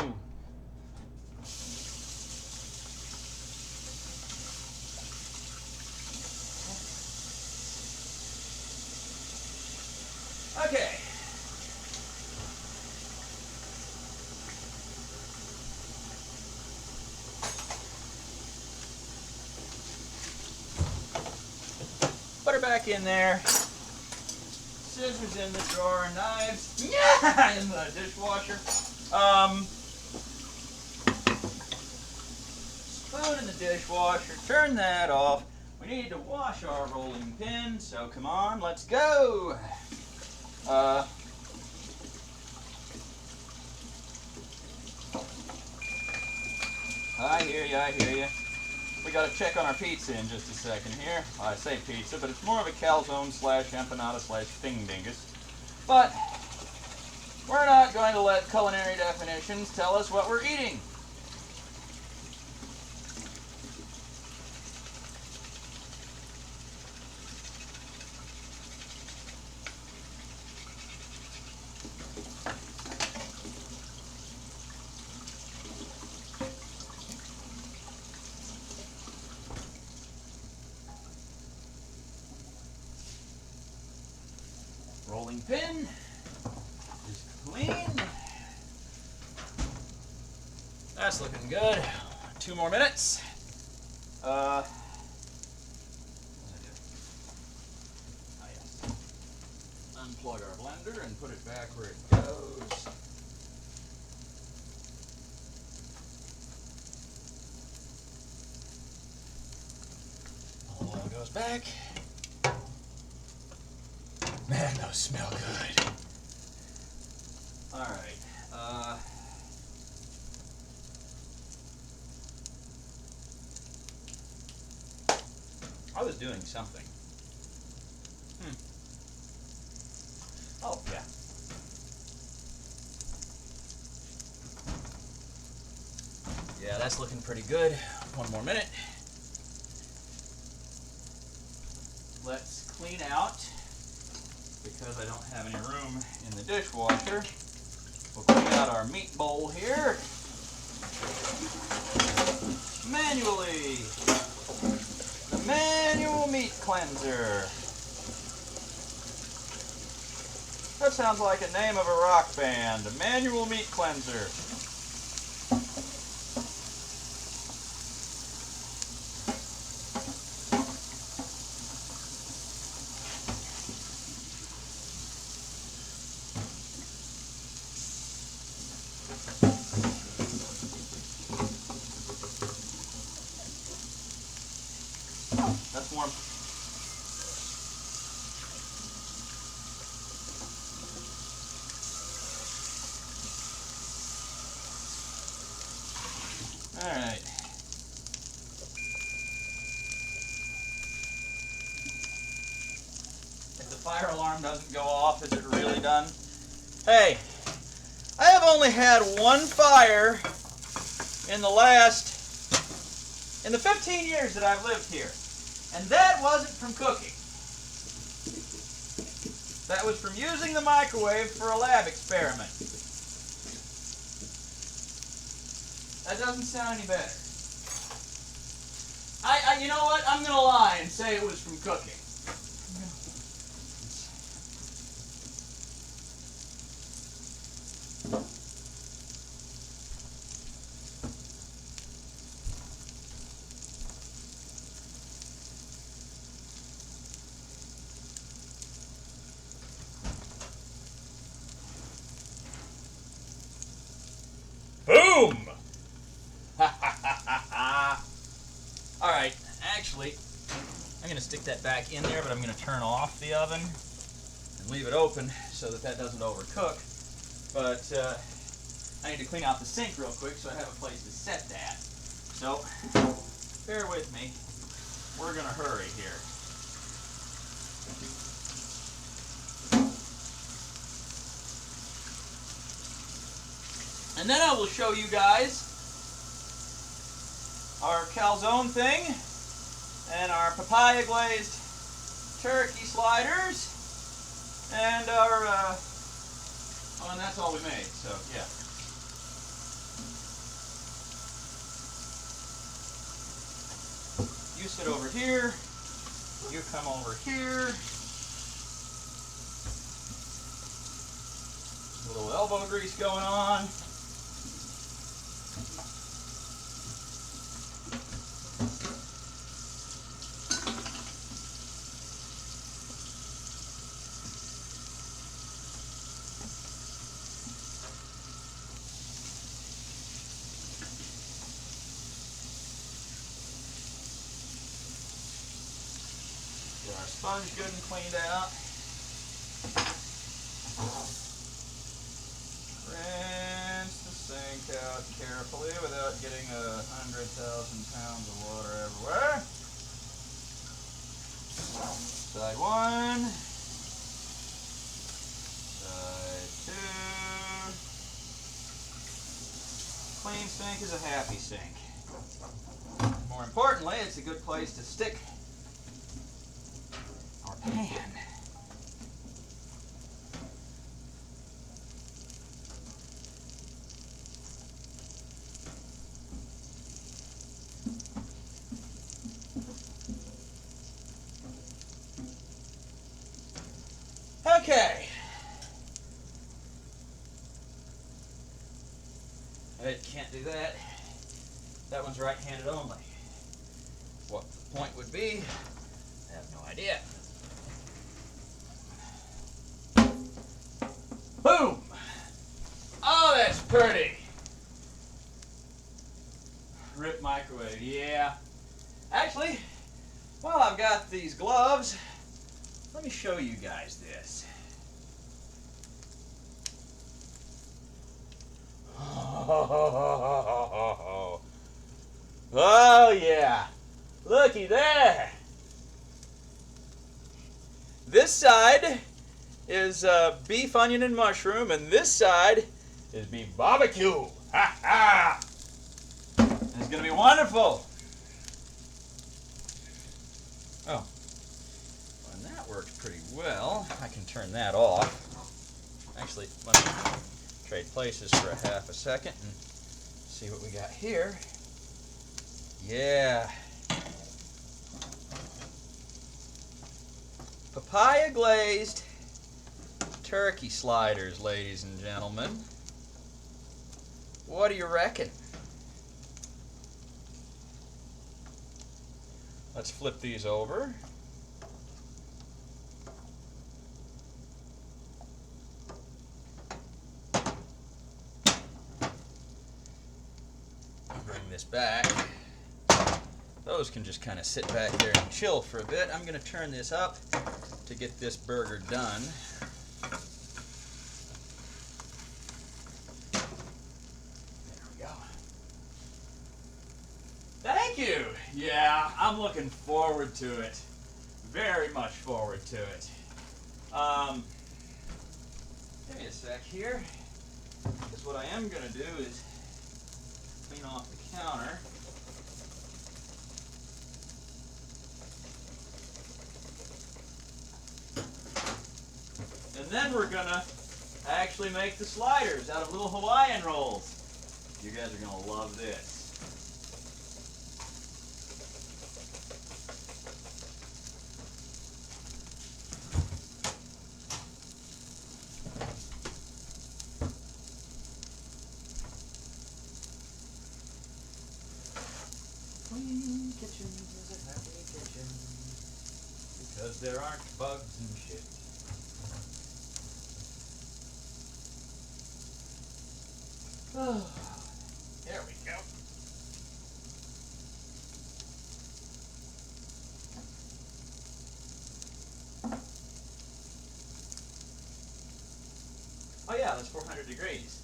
Okay. Put her back in there. Scissors in the drawer, knives in the dishwasher. the dishwasher, turn that off. We need to wash our rolling pin, so come on, let's go. I hear you, I hear you. We gotta check on our pizza in just a second here. Well, I say pizza, but it's more of a calzone slash empanada slash thing dingus. But we're not going to let culinary definitions tell us what we're eating. Rolling pin is clean. That's looking good. 2 more minutes. What was I doing? Oh, yes. Unplug our blender and put it back where it goes. Oil goes back. Man, those smell good. All right. I was doing something. Oh, yeah. Yeah, that's looking pretty good. 1 more minute. Let's clean out. Because I don't have any room in the dishwasher, we'll clean out our meat bowl here manually. The manual meat cleanser. That sounds like a name of a rock band. A manual meat cleanser. That's warm. All right. If the fire alarm doesn't go off, is it really done? Hey, I have only had one fire in the 15 years that I've lived here. And that wasn't from cooking. That was from using the microwave for a lab experiment. That doesn't sound any better. You know what? I'm gonna lie and say it was from cooking. Boom! Alright, actually, I'm going to stick that back in there, but I'm going to turn off the oven and leave it open so that doesn't overcook. But I need to clean out the sink real quick so I have a place to set that. So, bear with me. We're going to hurry here. And then I will show you guys our calzone thing and our papaya glazed turkey sliders and our, oh, and that's all we made, so yeah. You sit over here, you come over here. A little elbow grease going on. sponge good and cleaned out. Rinse the sink out carefully without getting 100,000 pounds of water everywhere. Side one. Side two. Clean sink is a happy sink. More importantly, it's a good place to stick our pan. Okay. I can't do that. That one's right-handed only. What the point would be, I have no idea. Boom! Oh, that's pretty. Rip microwave, yeah. Actually, while I've got these gloves, let me show you guys this. Oh yeah, looky there. This side is beef, onion, and mushroom, and this side is beef barbecue. Ha ha! It's gonna be wonderful. Oh, and that works pretty well. I can turn that off. Actually, let me trade places for a half a second and see what we got here. Yeah. Papaya glazed turkey sliders, ladies and gentlemen. What do you reckon? Let's flip these over. Bring this back. Those can just kind of sit back there and chill for a bit. I'm going to turn this up to get this burger done. There we go. Thank you. Yeah, I'm looking forward to it. Very much forward to it. Give me a sec here. Because what I am going to do is clean off the counter. And then we're gonna actually make the sliders out of little Hawaiian rolls. You guys are gonna love this. Clean kitchen is a happy kitchen because there aren't bugs and shit. Oh, there we go. Oh yeah, that's 400 degrees.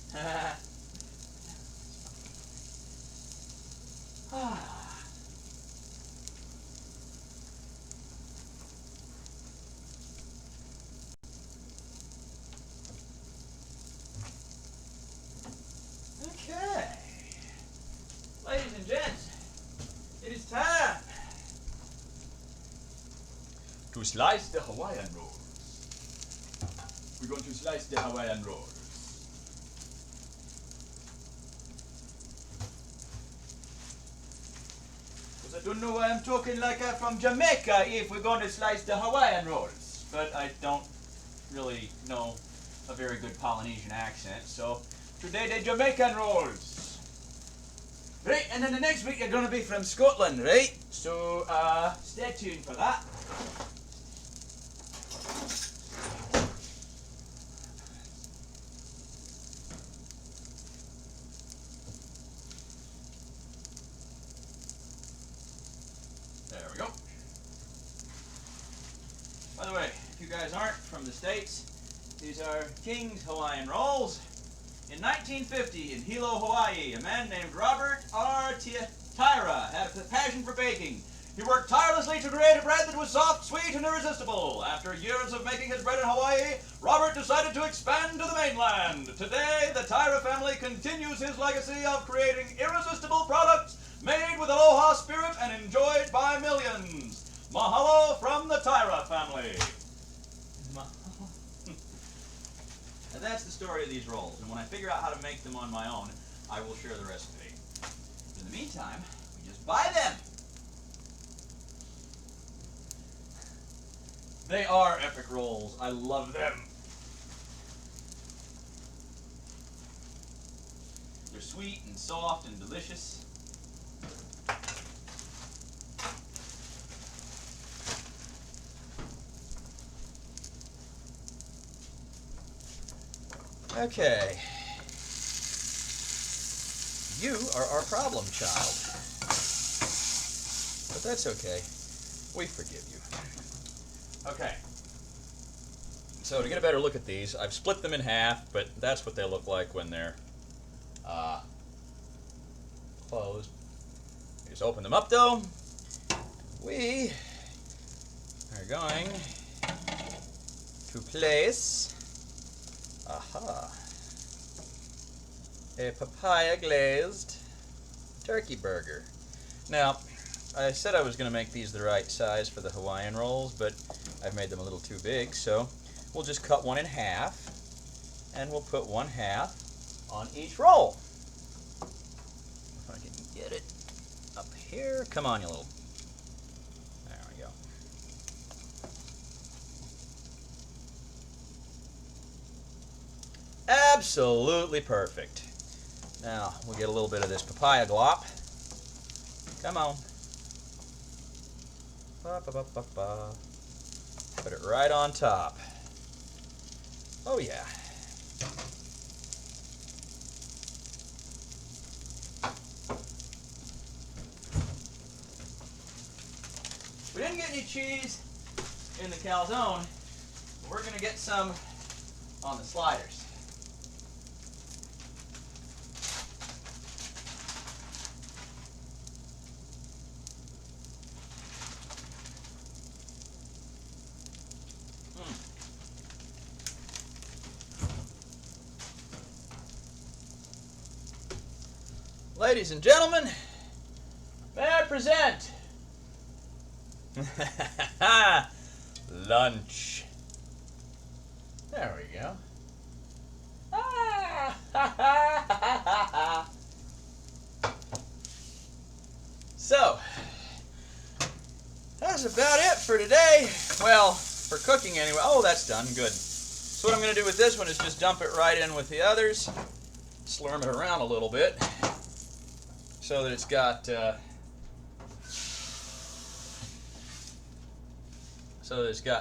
Okay. Ladies and gents, it is time to slice the Hawaiian rolls. We're going to slice the Hawaiian rolls. Because I don't know why I'm talking like I'm from Jamaica if we're going to slice the Hawaiian rolls. But I don't really know a very good Polynesian accent, so today the Jamaican rolls. Right, and then the next week you're going to be from Scotland, right? So, stay tuned for that. There we go. States. These are King's Hawaiian Rolls. In 1950, in Hilo, Hawaii, a man named Robert R. Tyra had a passion for baking. He worked tirelessly to create a bread that was soft, sweet, and irresistible. After years of making his bread in Hawaii, Robert decided to expand to the mainland. Today, the Tyra family continues his legacy of creating irresistible products made with aloha spirit and enjoyed by millions. Mahalo from the Tyra family. And that's the story of these rolls. And when I figure out how to make them on my own, I will share the recipe. In the meantime, we just buy them. They are epic rolls. I love them. They're sweet and soft and delicious. Okay. You are our problem child. But that's okay. We forgive you. Okay. So to get a better look at these, I've split them in half, but that's what they look like when they're closed. You just open them up though. We are going to place a papaya glazed turkey burger. Now, I said I was going to make these the right size for the Hawaiian rolls, but I've made them a little too big, so we'll just cut one in half, and we'll put one half on each roll. If I can get it up here. Come on, you little... There we go. Absolutely perfect. Now, we'll get a little bit of this papaya glop. Come on. Put it right on top. Oh yeah. We didn't get any cheese in the calzone, but we're going to get some on the sliders. Ladies and gentlemen, may I present lunch. There we go. So, that's about it for today. Well, for cooking anyway. Oh, that's done. Good. So what I'm going to do with this one is just dump it right in with the others. Slurm it around a little bit, so that it's got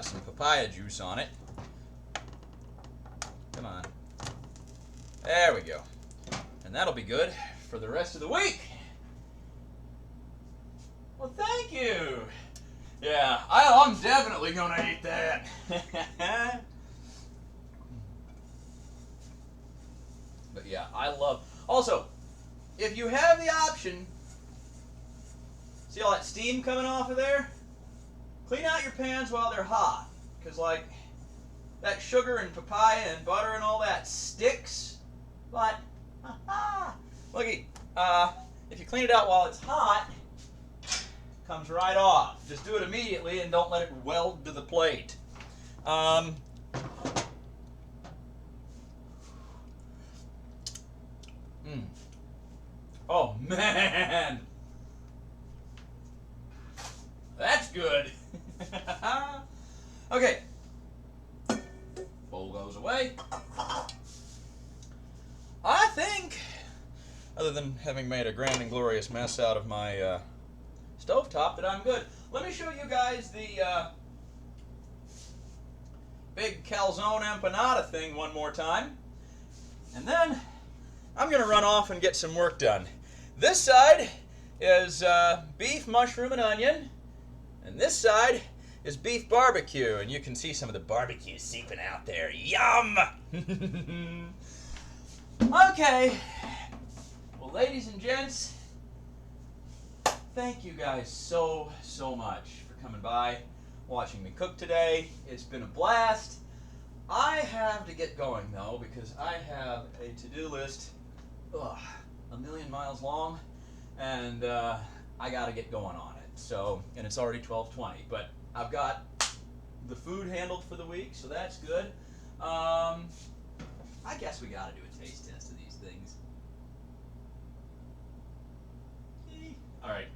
some papaya juice on it. Come on. There we go. And that'll be good for the rest of the week. Well, thank you. Yeah, I'm definitely going to eat that. But yeah, I love... Also, if you have the option, see all that steam coming off of there? Clean out your pans while they're hot, because like that sugar and papaya and butter and all that sticks. But looky, if you clean it out while it's hot, it comes right off. Just do it immediately and don't let it weld to the plate. Oh man, that's good. Okay, bowl goes away. I think, other than having made a grand and glorious mess out of my stovetop, that I'm good. Let me show you guys the big calzone empanada thing one more time, and then I'm going to run off and get some work done. This side is beef, mushroom, and onion, and this side is beef barbecue, and you can see some of the barbecue seeping out there. Yum! Okay. Well, ladies and gents, thank you guys so much for coming by, watching me cook today. It's been a blast. I have to get going, though, because I have a to-do list a million miles long, and I got to get going on it. So, and it's already 12:20, but I've got the food handled for the week, so that's good. I guess we got to do a taste test of these things. All right.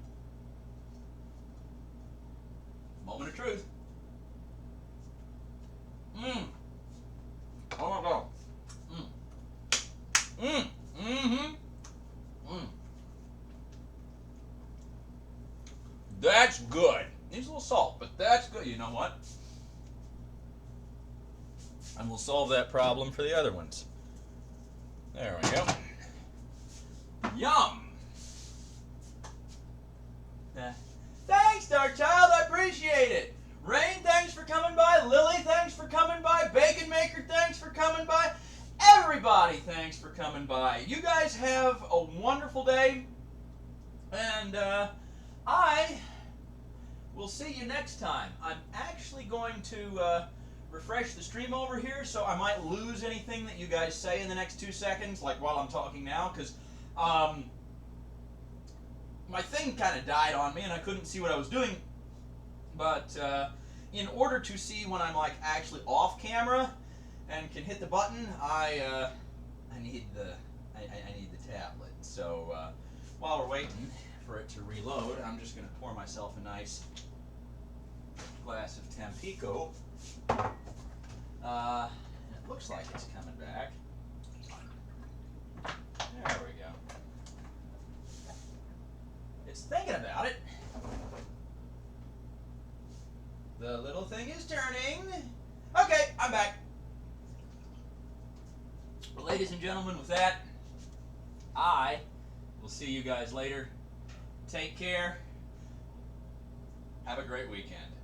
Moment of truth. Oh my God. That's good. Needs a little salt, but that's good. You know what? And we'll solve that problem for the other ones. There we go. Yum! Thanks, Dark Child. I appreciate it. Rain, thanks for coming by. Lily, thanks for coming by. Bacon Maker, thanks for coming by. Everybody, thanks for coming by. You guys have a wonderful day. And I will see you next time. I'm actually going to refresh the stream over here, so I might lose anything that you guys say in the next 2 seconds, like while I'm talking now, because my thing kind of died on me and I couldn't see what I was doing. But in order to see when I'm like actually off camera and can hit the button, I need the tablet. So while we're waiting for it to reload, I'm just going to pour myself a nice glass of Tampico. It looks like it's coming back. There we go. It's thinking about it. The little thing is turning. Okay, I'm back. Well, ladies and gentlemen, with that, I will see you guys later. Take care. Have a great weekend.